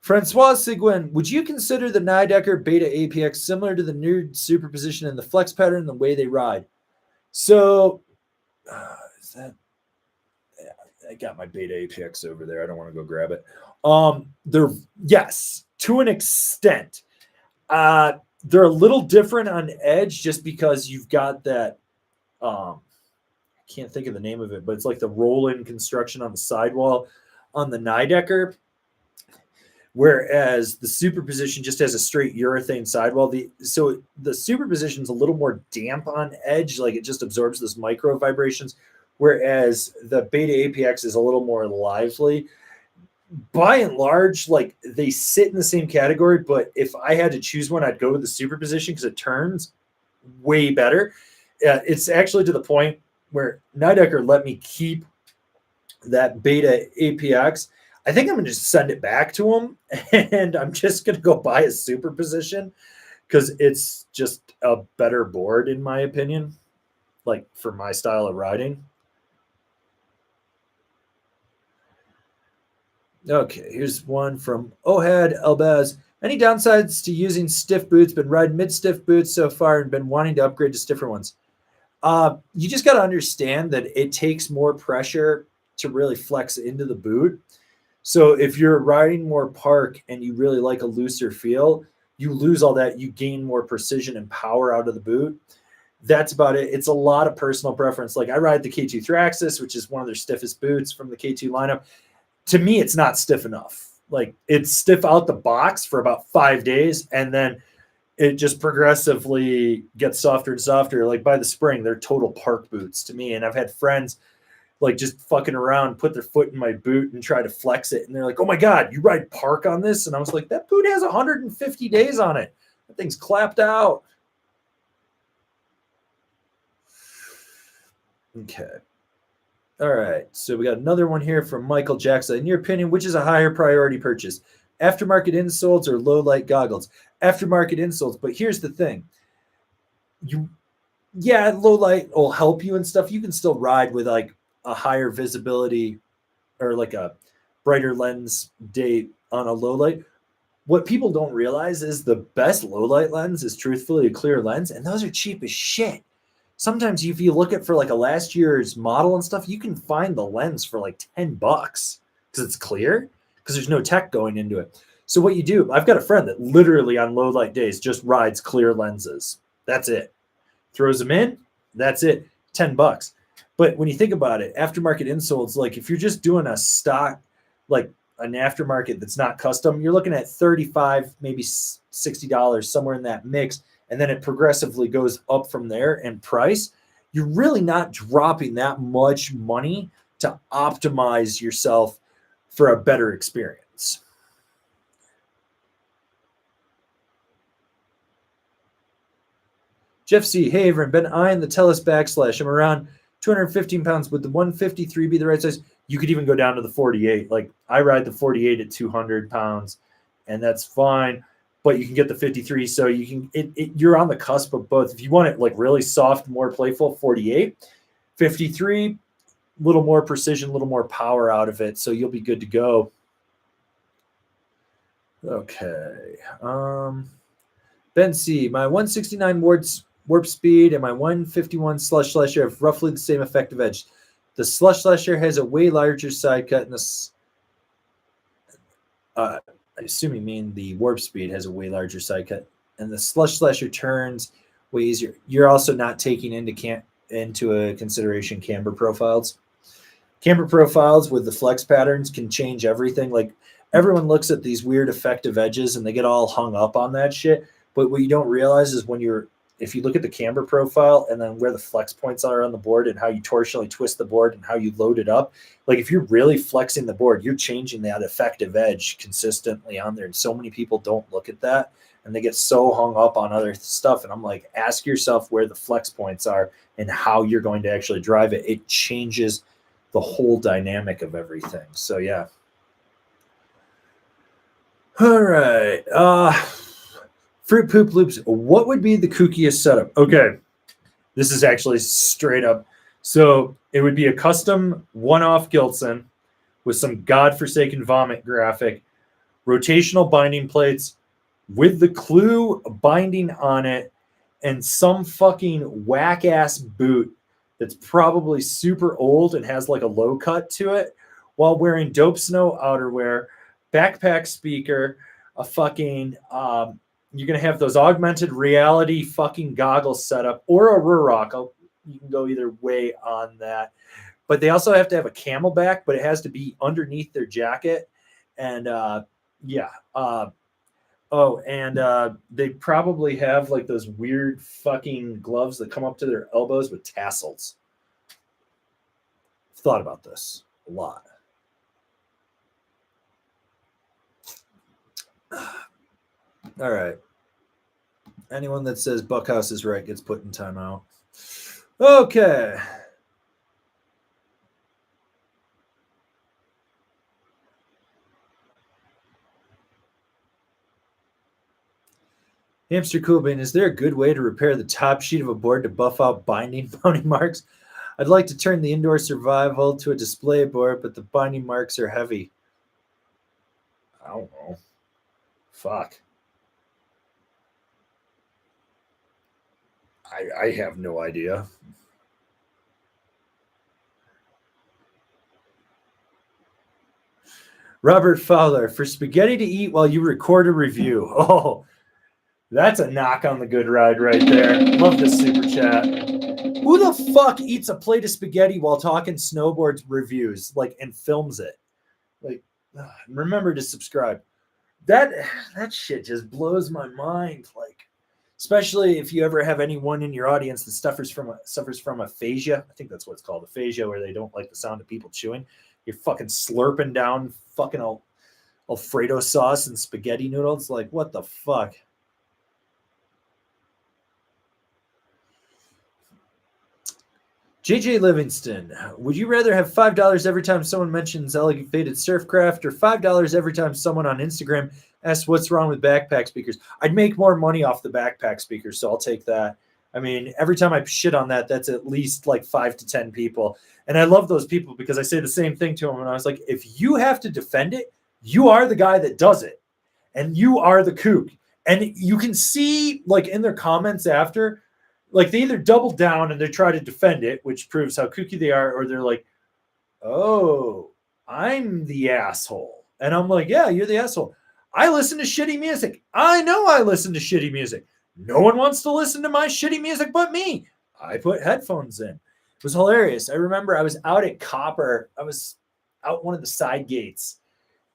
Francois Seguin, would you consider the Nidecker Beta APX similar to the Nerd Superposition in the flex pattern and the way they ride? So, is that... I got my Beta APX over there. I don't want to go grab it. They're, yes, to an extent. They're a little different on edge just because you've got that, I can't think of the name of it, but it's like the roll-in construction on the sidewall on the Nidecker, whereas the Superposition just has a straight urethane sidewall. So the Superposition is a little more damp on edge, like it just absorbs those micro vibrations, whereas the Beta APX is a little more lively. By and large, like they sit in the same category, but if I had to choose one, I'd go with the Superposition because it turns way better. It's actually to the point where Nidecker let me keep that Beta APX. I think I'm going to just send it back to them, and I'm just going to go buy a Superposition because it's just a better board, in my opinion, like for my style of riding. Okay, here's one from Ohad Elbaz. Any downsides to using stiff boots? Been riding mid-stiff boots so far and been wanting to upgrade to stiffer ones. You just got to understand that it takes more pressure to really flex into the boot. So if you're riding more park and you really like a looser feel, you lose all that. You gain more precision and power out of the boot. That's about it. It's a lot of personal preference. Like I ride the K2 Thraxis, which is one of their stiffest boots from the K2 lineup. To me, it's not stiff enough. Like it's stiff out the box for about 5 days, and then it just progressively gets softer and softer. Like by the spring, they're total park boots to me. And I've had friends like just fucking around, put their foot in my boot and try to flex it. And they're like, oh my God, you ride park on this? And I was like, that boot has 150 days on it. That thing's clapped out. Okay. All right, so we got another one here from Michael Jackson. In your opinion, which is a higher priority purchase? Aftermarket insoles or low light goggles? Aftermarket insoles, but here's the thing. Low light will help you and stuff. You can still ride with like a higher visibility or like a brighter lens day on a low light. What people don't realize is the best low light lens is truthfully a clear lens, and those are cheap as shit. Sometimes if you look at for like a last year's model and stuff, you can find the lens for like $10 because it's clear, because there's no tech going into it. So what you do, I've got a friend that literally on low light days just rides clear lenses. That's it. Throws them in. That's it. $10. But when you think about it, aftermarket insoles, like if you're just doing a stock, like an aftermarket that's not custom, you're looking at $35, maybe $60, somewhere in that mix. And then it progressively goes up from there in price. You're really not dropping that much money to optimize yourself for a better experience. Jeff C. Hey, Avran, been eyeing the Tellus backslash. I'm around 215 pounds. Would the 153 be the right size? You could even go down to the 48. Like I ride the 48 at 200 pounds, and that's fine. but you can get the 53. So you can, you're on the cusp of both. If you want it like really soft, more playful, 48, 53, a little more precision, a little more power out of it. So you'll be good to go. Okay. Ben C, my 169 warp speed and my 151 slush slasher have roughly the same effective edge. The slush slasher has a way larger side cut, and this, I assume you mean the warp speed has a way larger side cut, and the slush slasher turns way easier. You're also not taking into a consideration camber profiles. Camber profiles with the flex patterns can change everything. Like everyone looks at these weird effective edges and they get all hung up on that shit. But what you don't realize is if you look at the camber profile and then where the flex points are on the board and how you torsionally twist the board and how you load it up, like if you're really flexing the board, you're changing that effective edge consistently on there. And so many people don't look at that and they get so hung up on other stuff. And I'm like, ask yourself where the flex points are and how you're going to actually drive it. It changes the whole dynamic of everything. So yeah. All right. Fruit Poop Loops, what would be the kookiest setup? Okay, this is actually straight up. So it would be a custom one-off Gilson with some godforsaken vomit graphic, rotational binding plates with the clue binding on it, and some fucking whack-ass boot that's probably super old and has like a low cut to it while wearing dope snow outerwear, backpack speaker, a fucking... you're going to have those augmented reality fucking goggles set up or a Ruroc. You can go either way on that. But they also have to have a Camelback, but it has to be underneath their jacket. And they probably have like those weird fucking gloves that come up to their elbows with tassels. I've thought about this a lot. All right. Anyone that says Buckhouse is right gets put in timeout. Okay. Hamster Coolbean, is there a good way to repair the top sheet of a board to buff out binding bounty marks? I'd like to turn the indoor survival to a display board, but the binding marks are heavy. I don't know. Fuck. I have no idea. Robert Fowler, for spaghetti to eat while you record a review. Oh, that's a knock on the good ride right there. Love this super chat. Who the fuck eats a plate of spaghetti while talking snowboards reviews, like, and films it? Like, remember to subscribe. That shit just blows my mind. Like, especially if you ever have anyone in your audience that suffers from aphasia. I think that's what it's called, aphasia, where they don't like the sound of people chewing. You're fucking slurping down fucking Alfredo sauce and spaghetti noodles. Like, what the fuck? JJ Livingston, would you rather have $5 every time someone mentions elevated surfcraft or $5 every time someone on Instagram asks what's wrong with backpack speakers? I'd make more money off the backpack speakers, so I'll take that. I mean, every time I shit on that, that's at least like 5 to 10 people. And I love those people because I say the same thing to them. And I was like, if you have to defend it, you are the guy that does it. And you are the kook. And you can see, like, in their comments after, like, they either double down and they try to defend it, which proves how kooky they are, or they're like, oh, I'm the asshole. And I'm like, yeah, you're the asshole. I listen to shitty music. I know I listen to shitty music. No one wants to listen to my shitty music but me. I put headphones in. It was hilarious. I remember I was out at Copper. I was out one of the side gates.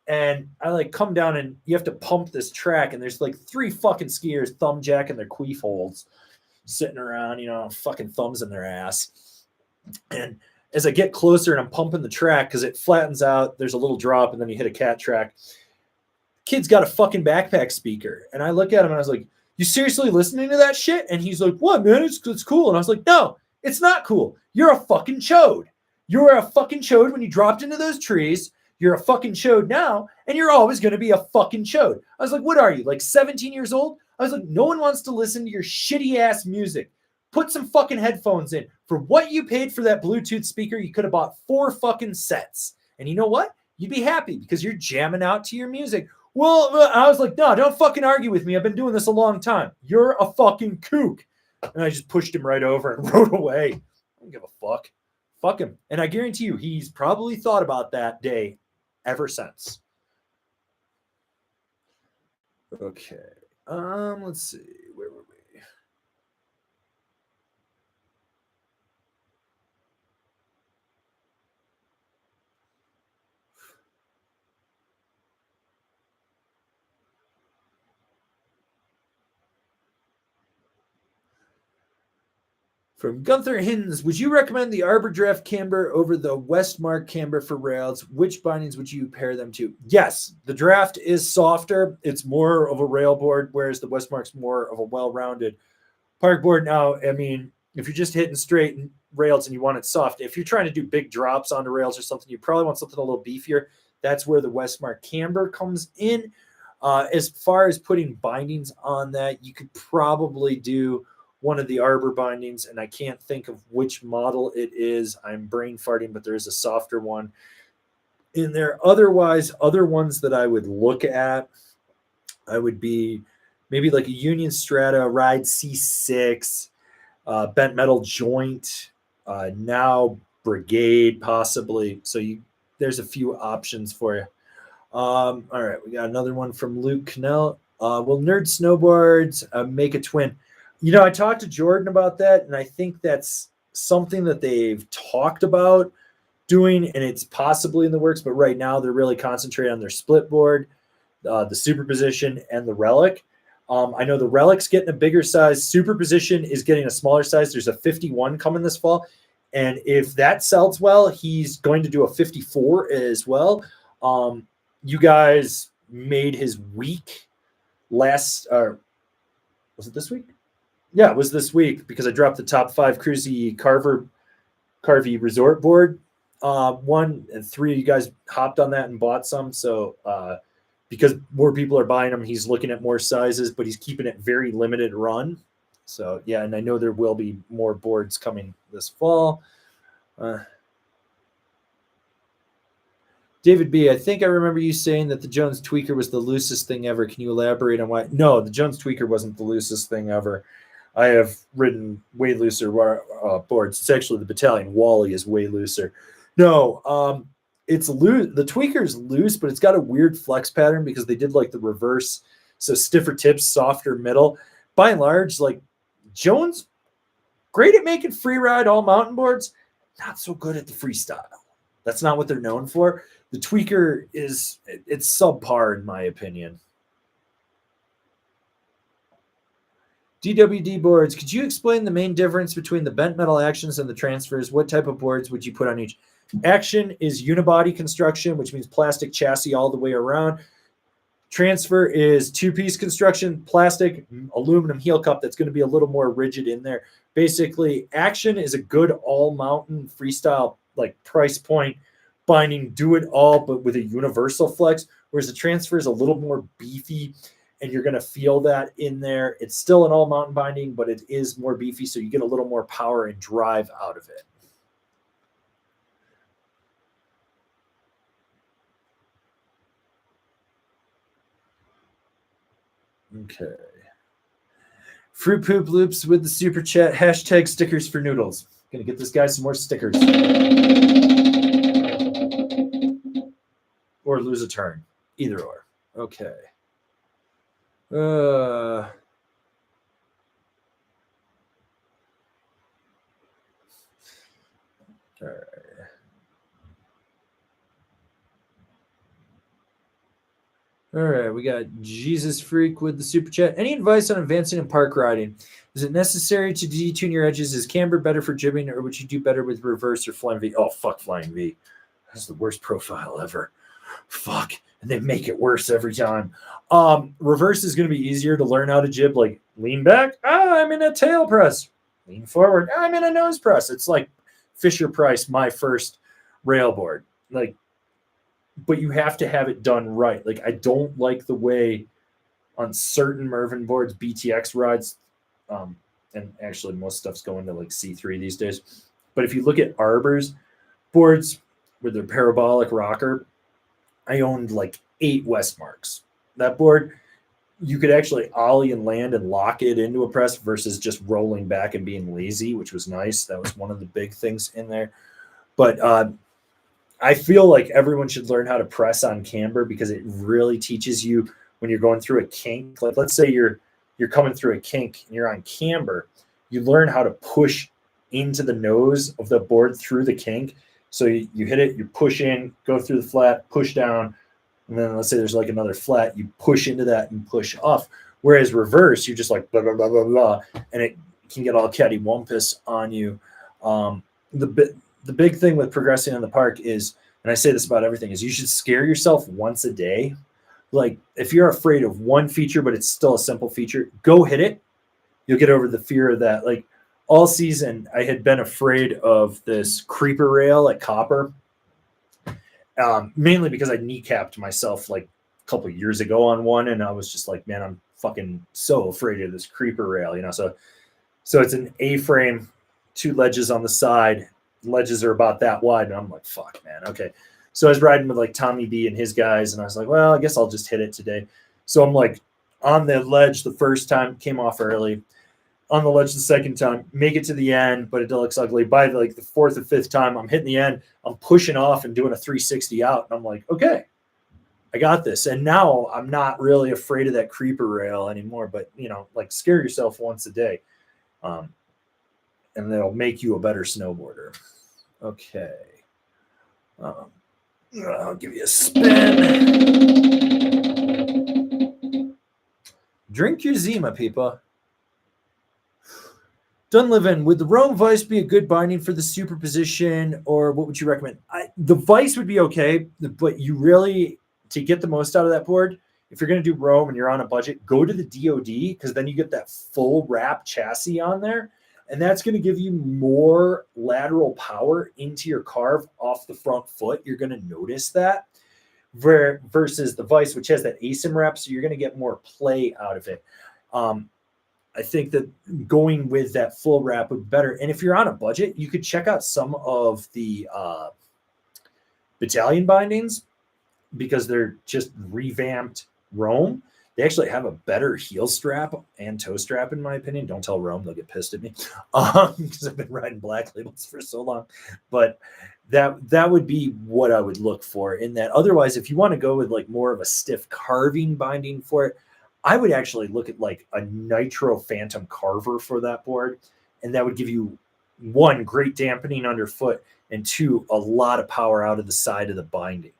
And I like come down and you have to pump this track. And there's like 3 fucking skiers thumb jacking their queef holes, sitting around, you know, fucking thumbs in their ass. And as I get closer and I'm pumping the track because it flattens out, there's a little drop and then you hit a cat track. Kid's got a fucking backpack speaker. And I look at him and I was like, you seriously listening to that shit? And he's like, what, man? It's cool. And I was like, no, it's not cool. You're a fucking chode. You were a fucking chode when you dropped into those trees. You're a fucking chode now, and you're always going to be a fucking chode. I was like, what are you, like 17 years old? I was like, no one wants to listen to your shitty ass music. Put some fucking headphones in. For what you paid for that Bluetooth speaker, you could have bought 4 fucking sets. And you know what? You'd be happy because you're jamming out to your music. Well, I was like, no, don't fucking argue with me. I've been doing this a long time. You're a fucking kook. And I just pushed him right over and rode away. I don't give a fuck. Fuck him. And I guarantee you, he's probably thought about that day ever since. Okay. Let's see. Where were we? From Gunther Hins, would you recommend the Arbor Draft Camber over the Westmark Camber for rails? Which bindings would you pair them to? Yes, the Draft is softer. It's more of a rail board, whereas the Westmark's more of a well-rounded park board. Now, I mean, if you're just hitting straight rails and you want it soft, if you're trying to do big drops onto rails or something, you probably want something a little beefier. That's where the Westmark Camber comes in. As far as putting bindings on that, you could probably do one of the Arbor bindings, and I can't think of which model it is. I'm brain farting, but there is a softer one in there. Otherwise, other ones that I would look at, I would be maybe like a Union Strata Ride C6, bent metal joint, now Brigade possibly. So there's a few options for you. All right, we got another one from Luke Cannell. Will Nerd Snowboards make a twin? You know, I talked to Jordan about that, and I think that's something that they've talked about doing, and it's possibly in the works, but right now they're really concentrating on their split board, the superposition, and the relic. I know the relic's getting a bigger size. Superposition is getting a smaller size. There's a 51 coming this fall, and if that sells well, he's going to do a 54 as well. You guys made his week was it this week? Yeah, it was this week because I dropped the top 5 Cruzy Carvey resort board. 1 and 3 of you guys hopped on that and bought some. So because more people are buying them, he's looking at more sizes, but he's keeping it very limited run. So yeah, and I know there will be more boards coming this fall. David B., I think I remember you saying that the Jones Tweaker was the loosest thing ever. Can you elaborate on why? No, the Jones Tweaker wasn't the loosest thing ever. I have ridden way looser boards. It's actually the Battalion Wally is way looser. No, it's loose. The Tweaker's loose, but it's got a weird flex pattern because they did like the reverse. So stiffer tips, softer middle. By and large, like Jones, great at making free ride all mountain boards, not so good at the freestyle. That's not what they're known for. The Tweaker it's subpar in my opinion. DWD boards. Could you explain the main difference between the bent metal actions and the transfers? What type of boards would you put on each? Action is unibody construction, which means plastic chassis all the way around. Transfer is 2-piece construction, plastic, aluminum heel cup that's going to be a little more rigid in there. Basically, action is a good all-mountain freestyle like price point binding, do it all, but with a universal flex, whereas the transfer is a little more beefy, and you're going to feel that in there. It's still an all-mountain binding, but it is more beefy, so you get a little more power and drive out of it. Okay. Fruit Poop Loops with the super chat. Hashtag stickers for noodles. Gonna get this guy some more stickers. Or lose a turn. Either or. Okay. All right. All right, we got Jesus Freak with the super chat. Any advice on advancing in park riding? Is it necessary to detune your edges? Is camber better for jibbing, or would you do better with reverse or flying V? Oh, fuck flying V. That's the worst profile ever. Fuck. And they make it worse every time. Reverse is going to be easier to learn how to jib. Like, lean back. I'm in a tail press. Lean forward. I'm in a nose press. It's like Fisher Price, my first railboard. Like, but you have to have it done right. Like, I don't like the way on certain Mervin boards, BTX rides, and actually most stuff's going to like C3 these days. But if you look at Arbor's boards with their parabolic rocker, I owned like 8 Westmarks. That board, you could actually ollie and land and lock it into a press versus just rolling back and being lazy, which was nice. That was one of the big things in there. But I feel like everyone should learn how to press on camber because it really teaches you when you're going through a kink. Like, let's say you're coming through a kink and you're on camber, you learn how to push into the nose of the board through the kink. So you hit it, you push in, go through the flat, push down, and then let's say there's like another flat, you push into that and push off. Whereas reverse, you're just like blah, blah, blah, blah, blah, and it can get all cattywampus on you. The big thing with progressing in the park is, and I say this about everything, is you should scare yourself once a day. Like, if you're afraid of one feature, but it's still a simple feature, go hit it. You'll get over the fear of that. Like, all season, I had been afraid of this creeper rail at Copper, mainly because I kneecapped myself like a couple of years ago on one, and I was just like, man, I'm fucking so afraid of this creeper rail, you know. So it's an A-frame, 2 ledges on the side. Ledges are about that wide, and I'm like, fuck, man, okay. So I was riding with like Tommy B and his guys, and I was like, well, I guess I'll just hit it today. So I'm like on the ledge the first time, came off early. On the ledge the second time, make it to the end, but it looks ugly. By like the 4th or 5th time, I'm hitting the end, I'm pushing off and doing a 360 out, and I'm like, okay, I got this. And now I'm not really afraid of that creeper rail anymore, but, you know, like, scare yourself once a day, and they'll make you a better snowboarder. Okay. I'll give you a spin. Drink your Zima, people. Dunlevin, would the Rome Vice be a good binding for the superposition, or what would you recommend? The Vice would be okay, but you really, to get the most out of that board, if you're going to do Rome and you're on a budget, go to the DOD, because then you get that full wrap chassis on there, and that's going to give you more lateral power into your carve off the front foot. You're going to notice that versus the Vice, which has that asim wrap, so you're going to get more play out of it. I think that going with that full wrap would be better. And if you're on a budget, you could check out some of the battalion bindings, because they're just revamped Rome. They actually have a better heel strap and toe strap, in my opinion. Don't tell Rome, they'll get pissed at me, because I've been riding black labels for so long. But that would be what I would look for in that. Otherwise, if you want to go with like more of a stiff carving binding for it, I would actually look at like a Nitro Phantom carver for that board. And that would give you, 1, great dampening underfoot, and 2, a lot of power out of the side of the binding.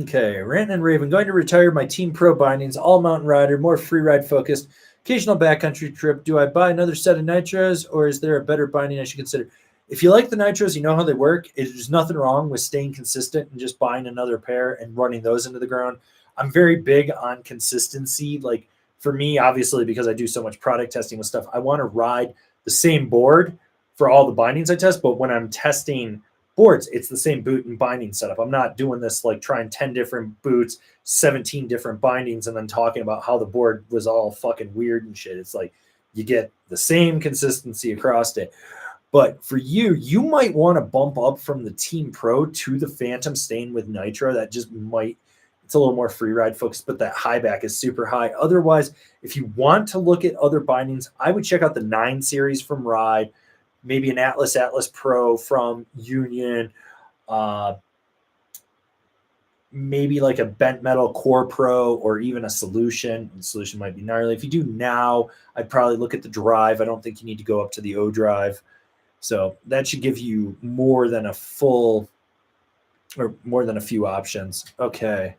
Okay, Ranton and Raven, going to retire my Team Pro bindings, all mountain rider, more free ride focused, occasional backcountry trip. Do I buy another set of Nitros, or is there a better binding I should consider? If you like the Nitros, you know how they work. There's nothing wrong with staying consistent and just buying another pair and running those into the ground. I'm very big on consistency. Like, for me, obviously, because I do so much product testing with stuff, I want to ride the same board for all the bindings I test. But when I'm testing boards, it's the same boot and binding setup. I'm not doing this like trying 10 different boots, 17 different bindings, and then talking about how the board was all fucking weird and shit. It's like you get the same consistency across it. But for you, you might want to bump up from the Team Pro to the Phantom staying with Nitro. That just might, it's a little more free ride focused, but that high back is super high. Otherwise, if you want to look at other bindings, I would check out the 9 series from Ride, maybe an Atlas Pro from Union, maybe like a Bent Metal Core Pro, or even a Solution. The Solution might be gnarly. If you do now, I'd probably look at the Drive. I don't think you need to go up to the O Drive. So that should give you more than a full, or more than a few options. Okay.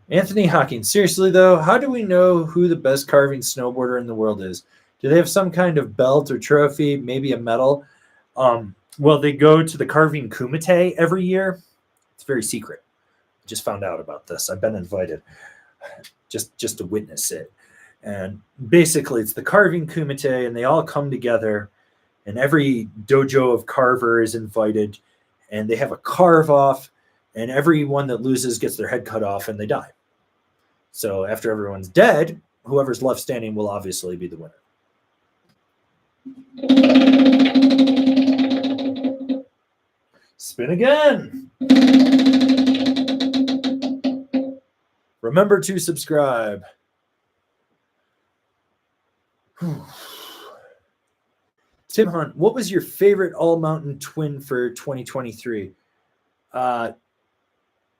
Anthony Hawking, seriously though, how do we know who the best carving snowboarder in the world is? Do they have some kind of belt or trophy, maybe a medal? Well, they go to the Carving Kumite every year. It's very secret. I just found out about this. I've been invited. just to witness it. And basically, it's the carving kumite, and they all come together, and every dojo of carver is invited, and they have a carve off, and everyone that loses gets their head cut off, and they die. So after everyone's dead, whoever's left standing will obviously be the winner. Spin again. Remember to subscribe. Tim Hunt, what was your favorite all-mountain twin for 2023?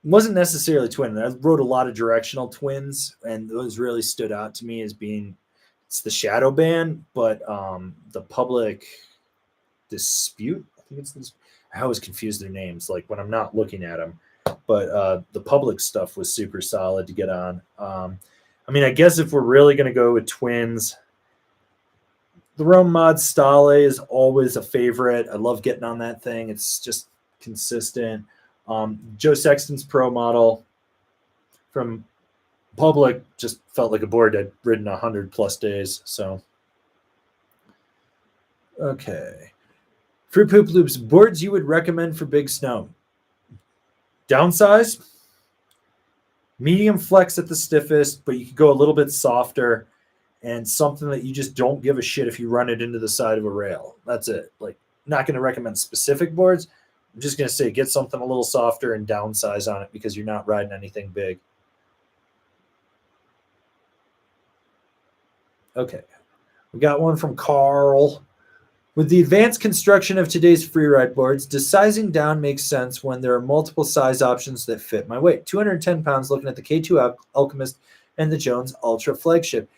Wasn't necessarily twin. I wrote a lot of directional twins, and those really stood out to me as being, it's the Shadow Band, but the Public Dispute, I think it's this. I always confuse their names, like when I'm not looking at them. But the Public stuff was super solid to get on. I mean, I guess if we're really going to go with twins, the Rome Mod Stale is always a favorite. I love getting on that thing. It's just consistent. Joe Sexton's Pro model from Public just felt like a board I'd ridden 100+ days. So, okay. Fruit Poop Loops, boards you would recommend for big snow. Downsize, medium flex at the stiffest, but you could go a little bit softer, and something that you just don't give a shit if you run it into the side of a rail. That's it. Like, not going to recommend specific boards. I'm just going to say get something a little softer and downsize on it because you're not riding anything big. Okay. We got one from Carl. With the advanced construction of today's freeride boards, does sizing down make sense when there are multiple size options that fit my weight? 210 pounds looking at the K2 Alchemist and the Jones Ultra Flagship.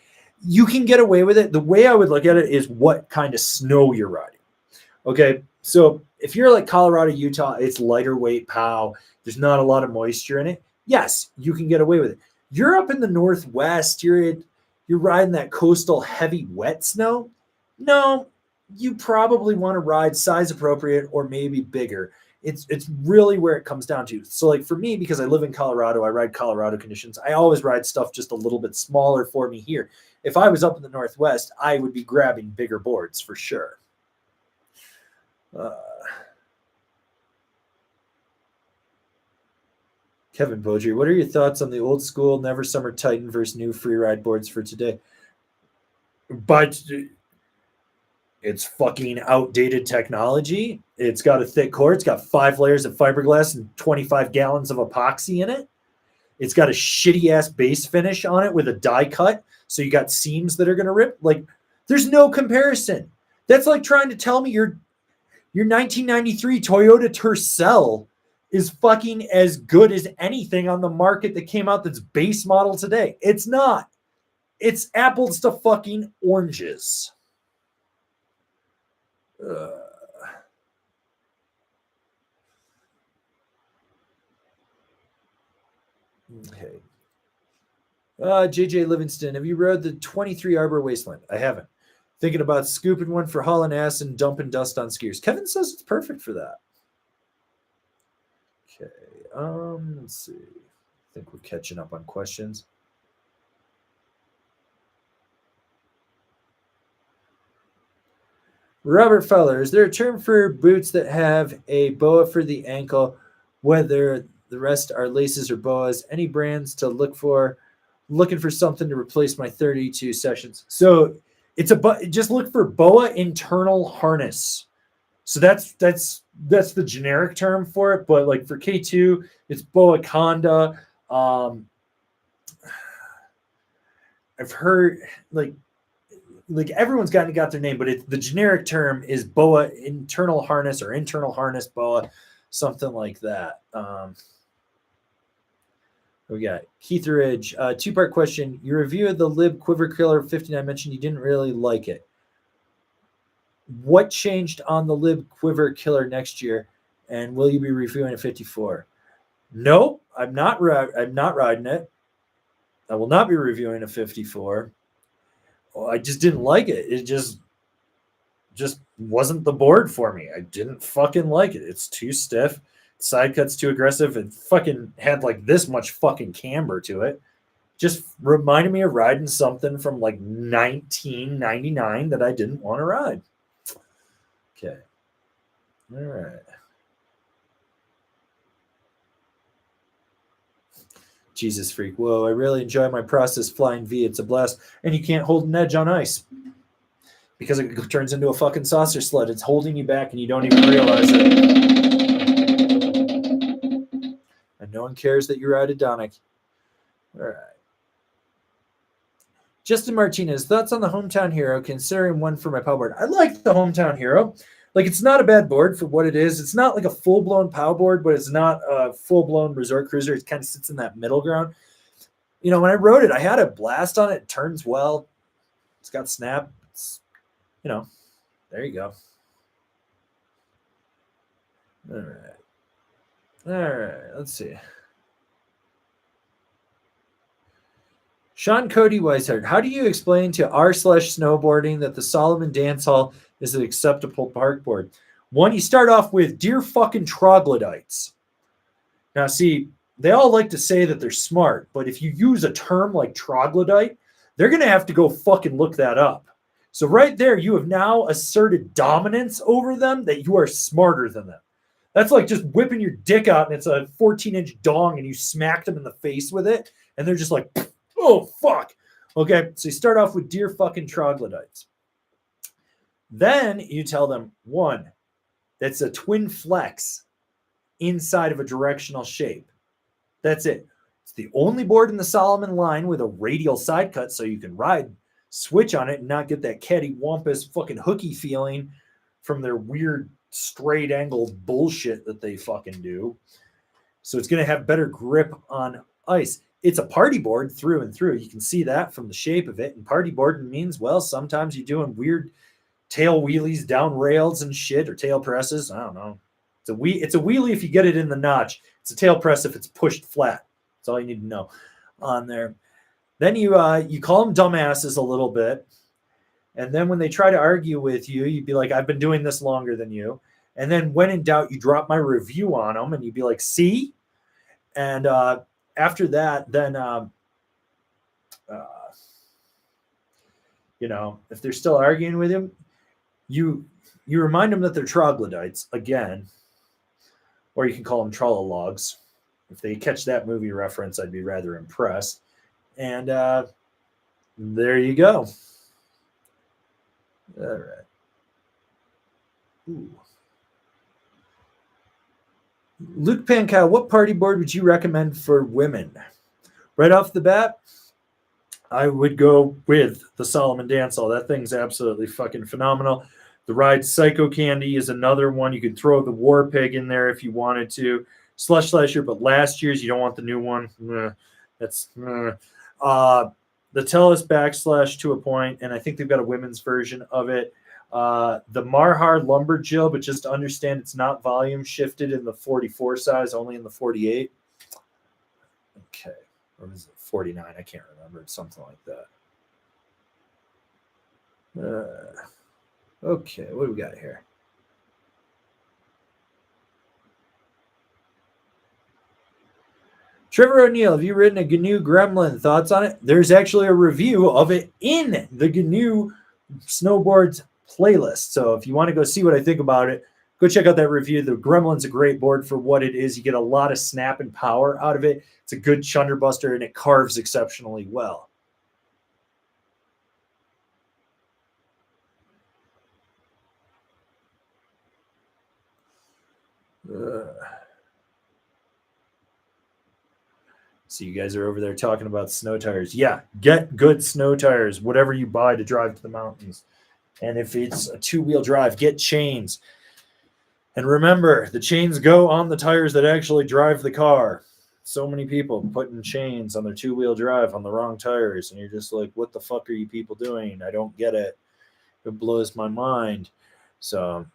You can get away with it. The way I would look at it is what kind of snow you're riding. Okay, so if you're like Colorado, Utah, it's lighter weight POW. There's not a lot of moisture in it. Yes, you can get away with it. You're up in the Northwest. You're riding that coastal heavy wet snow. No, you probably want to ride size appropriate or maybe bigger. It's really where it comes down to. So like for me, because I live in Colorado, I ride Colorado conditions. I always ride stuff just a little bit smaller for me here. If I was up in the Northwest, I would be grabbing bigger boards for sure. Kevin Beaudry, what are your thoughts on the old school Never Summer Titan versus new freeride boards for today? But it's fucking outdated technology. It's got a thick core. It's got 5 layers of fiberglass and 25 gallons of epoxy in it. It's got a shitty ass base finish on it with a die cut. So you got seams that are going to rip. Like, there's no comparison. That's like trying to tell me your 1993 Toyota Tercel is fucking as good as anything on the market that came out that's base model today. It's not. It's apples to fucking oranges. Okay. JJ Livingston, have you rode the 23 Arbor Wasteland? I haven't. Thinking about scooping one for hauling ass and dumping dust on skiers. Kevin says it's perfect for that. Okay. Let's see. I think we're catching up on questions. Robert Feller, is there a term for boots that have a boa for the ankle, whether the rest are laces or boas? Any brands to look for? Looking for something to replace my 32 sessions. So it's just look for boa internal harness. So that's the generic term for it. But like for K2, it's boa conda. I've heard like everyone's got their name, but the generic term is boa internal harness or internal harness boa, something like that. We got Keith Ridge, 2-part question. Your review of the Lib Quiver Killer 59 mentioned you didn't really like it. What changed on the Lib Quiver Killer next year, and will you be reviewing a 54? No, I'm not riding it. I will not be reviewing a 54. I just didn't like it. It just wasn't the board for me. I didn't fucking like it. It's too stiff. Side cut's too aggressive. It fucking had like this much fucking camber to it. Just reminded me of riding something from like 1999 that I didn't want to ride. Okay. All right. Jesus freak. Whoa, I really enjoy my process flying V. It's a blast. And you can't hold an edge on ice because it turns into a fucking saucer sled. It's holding you back and you don't even realize it. And no one cares that you ride a Donic. All right. Justin Martinez, thoughts on the Hometown Hero, considering one for my POW board. I like the Hometown Hero. Like, it's not a bad board for what it is. It's not like a full-blown POW board, but it's not a full-blown resort cruiser. It kind of sits in that middle ground. You know, when I rode it, I had a blast on it. It turns well. It's got snap. It's, you know, there you go. All right. All right. Let's see. Sean Cody Weishart, how do you explain to r/snowboarding that the Solomon Dance Hall is an acceptable park board? One, you start off with dear fucking troglodytes. Now, see, they all like to say that they're smart, but if you use a term like troglodyte, they're going to have to go fucking look that up. So right there, you have now asserted dominance over them, that you are smarter than them. That's like just whipping your dick out and it's a 14-inch dong and you smack them in the face with it and they're just like, oh, fuck. Okay, so you start off with dear fucking troglodytes. Then you tell them, one, that's a twin flex inside of a directional shape. That's it. It's the only board in the Solomon line with a radial side cut so you can ride, switch on it, and not get that cattywampus fucking hooky feeling from their weird straight angle bullshit that they fucking do. So it's going to have better grip on ice. It's a party board through and through. You can see that from the shape of it. And party board means, well, sometimes you're doing weird tail wheelies down rails and shit, or tail presses. I don't know. It's a wheelie if you get it in the notch. It's a tail press if it's pushed flat. That's all you need to know on there. Then you call them dumbasses a little bit. And then when they try to argue with you, you'd be like, I've been doing this longer than you. And then when in doubt, you drop my review on them and you'd be like, see? And after that, then, you know, if they're still arguing with him, you remind them that they're troglodytes again, or you can call them trollologs. If they catch that movie reference, I'd be rather impressed. And there you go. All right. Ooh. Luke Pankow, what party board would you recommend for women? Right off the bat, I would go with the Solomon Dance Hall. That thing's absolutely fucking phenomenal. The Ride Psycho Candy is another one. You could throw the War Pig in there if you wanted to. Slush Slasher, but last year's, you don't want the new one. That's the Tellus Backslash to a point, and I think they've got a women's version of it. The Marhar Lumberjill, but just to understand it's not volume shifted in the 44 size, only in the 48. Okay. Or was it 49? I can't remember. It's something like that. Okay, what do we got here? Trevor O'Neill, have you ridden a GNU Gremlin? Thoughts on it? There's actually a review of it in the GNU Snowboards playlist. So if you want to go see what I think about it, go check out that review. The Gremlin's a great board for what it is. You get a lot of snap and power out of it. It's a good chunderbuster, and it carves exceptionally well. So you guys are over there talking about snow tires. Yeah, get good snow tires, whatever you buy to drive to the mountains. And if it's a two-wheel drive, get chains. And remember, the chains go on the tires that actually drive the car. So many people putting chains on their two-wheel drive on the wrong tires. And you're just like, what the fuck are you people doing? I don't get it. It blows my mind. So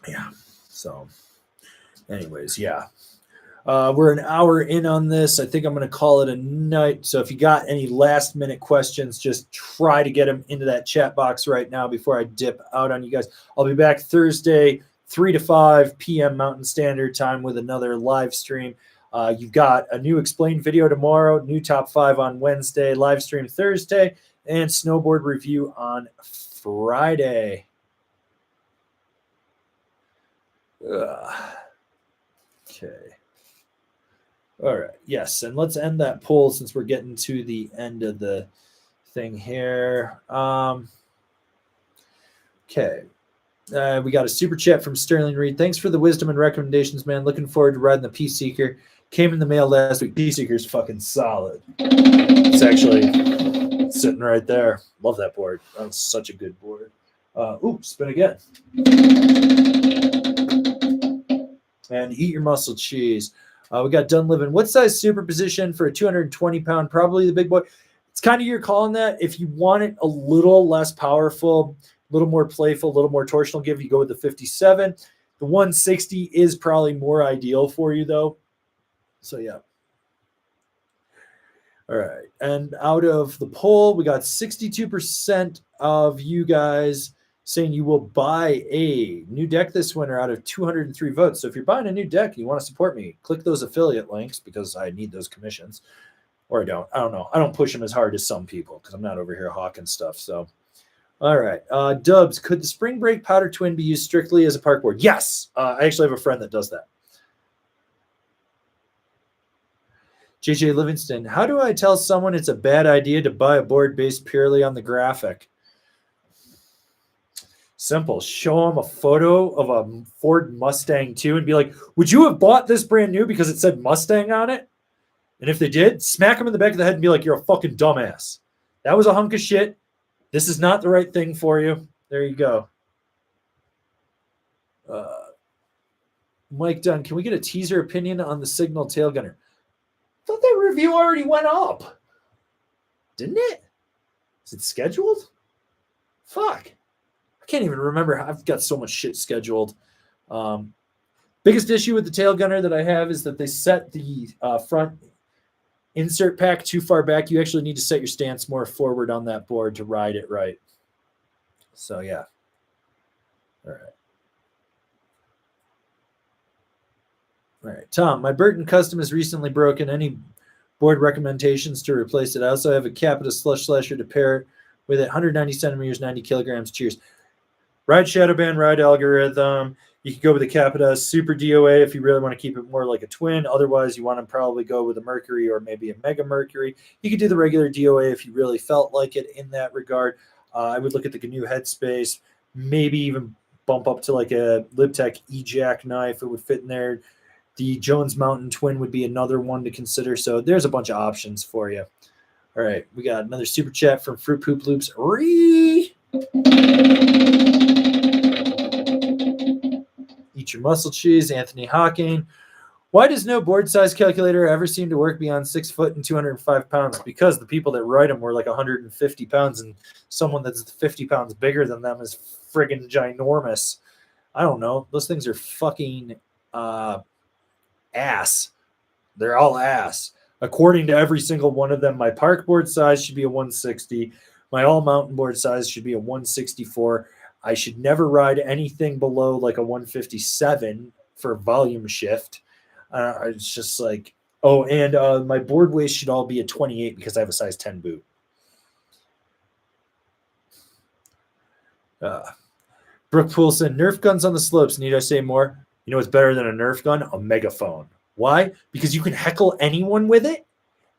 yeah. So anyways, yeah. We're an hour in on this. I think I'm going to call it a night. So if you got any last minute questions, just try to get them into that chat box right now before I dip out on you guys. I'll be back Thursday, 3 to 5 p.m. Mountain Standard Time with another live stream. You've got a new explained video tomorrow, new top 5 on Wednesday, live stream Thursday, and snowboard review on Friday. Okay. All right. Yes. And let's end that poll since we're getting to the end of the thing here. Okay. We got a super chat from Sterling Reed. Thanks for the wisdom and recommendations, man. Looking forward to riding the Peace Seeker. Came in the mail last week. Peace Seeker's fucking solid. It's actually sitting right there. Love that board. That's such a good board. Spin again. And eat your muscle cheese. We got done living. What size superposition for a 220-pound? Probably the big boy. It's kind of your call on that. If you want it a little less powerful, a little more playful, a little more torsional give, you go with the 57. The 160 is probably more ideal for you, though. So, yeah. All right. And out of the poll, we got 62% of you guys saying you will buy a new deck this winter out of 203 votes. So if you're buying a new deck and you want to support me, click those affiliate links because I need those commissions. Or I don't. I don't know. I don't push them as hard as some people because I'm not over here hawking stuff. So, all right. Dubs, could the Spring Break Powder Twin be used strictly as a park board? Yes. I actually have a friend that does that. JJ Livingston, how do I tell someone it's a bad idea to buy a board based purely on the graphic? Simple. Show them a photo of a Ford Mustang 2 and be like, would you have bought this brand new because it said Mustang on it? And if they did, smack them in the back of the head and be like, you're a fucking dumbass. That was a hunk of shit. This is not the right thing for you. There you go. Mike Dunn, can we get a teaser opinion on the Signal Tail Gunner? I thought that review already went up. Didn't it? Is it scheduled? Fuck. I can't even remember. I've got so much shit scheduled. Biggest issue with the tail gunner that I have is that they set the front insert pack too far back. You actually need to set your stance more forward on that board to ride it right. So, yeah. All right. All right. Tom, my Burton Custom is recently broken. Any board recommendations to replace it? I also have a Capita Slush Slasher to pair it with it. 190 centimeters, 90 kilograms. Cheers. Ride Shadowband, ride Algorithm. You could go with the Capita Super DOA if you really want to keep it more like a twin. Otherwise, you want to probably go with a Mercury or maybe a Mega Mercury. You could do the regular DOA if you really felt like it in that regard. I would look at the GNU Headspace, maybe even bump up to like a Libtech E-Jack knife. It would fit in there. The Jones Mountain Twin would be another one to consider. So there's a bunch of options for you. All right, we got another super chat from Fruit Poop Loops. Eat your muscle cheese, Anthony Hawking. Why does no board size calculator ever seem to work beyond 6 foot and 205 pounds? Because the people that write them were like 150 pounds, and someone that's 50 pounds bigger than them is friggin' ginormous. I don't know. Those things are fucking ass. They're all ass. According to every single one of them, my park board size should be a 160. My all mountain board size should be a 164. I should never ride anything below like a 157 for volume shift. It's just like, oh, and my board waist should all be a 28 because I have a size 10 boot. Brooke Poulsen, Nerf guns on the slopes. Need I say more? You know what's better than a Nerf gun? A megaphone. Why? Because you can heckle anyone with it,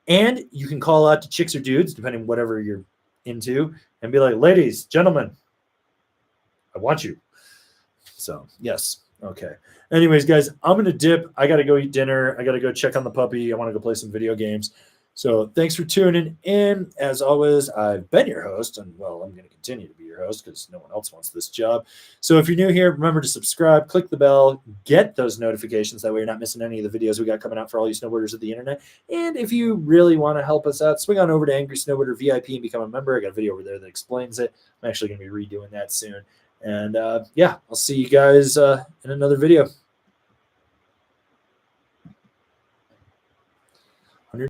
and you can call out to chicks or dudes, depending on whatever you're into, and be like, ladies, gentlemen, I want you. So, yes. Okay. Anyways, guys, I'm going to dip. I got to go eat dinner. I got to go check on the puppy. I want to go play some video games. So thanks for tuning in. As always, I've been your host, and, well, I'm going to continue to be your host because no one else wants this job. So if you're new here, remember to subscribe, click the bell, get those notifications. That way you're not missing any of the videos we got coming out for all you snowboarders of the internet. And if you really want to help us out, swing on over to Angry Snowboarder VIP and become a member. I got a video over there that explains it. I'm actually going to be redoing that soon. And, yeah, I'll see you guys in another video.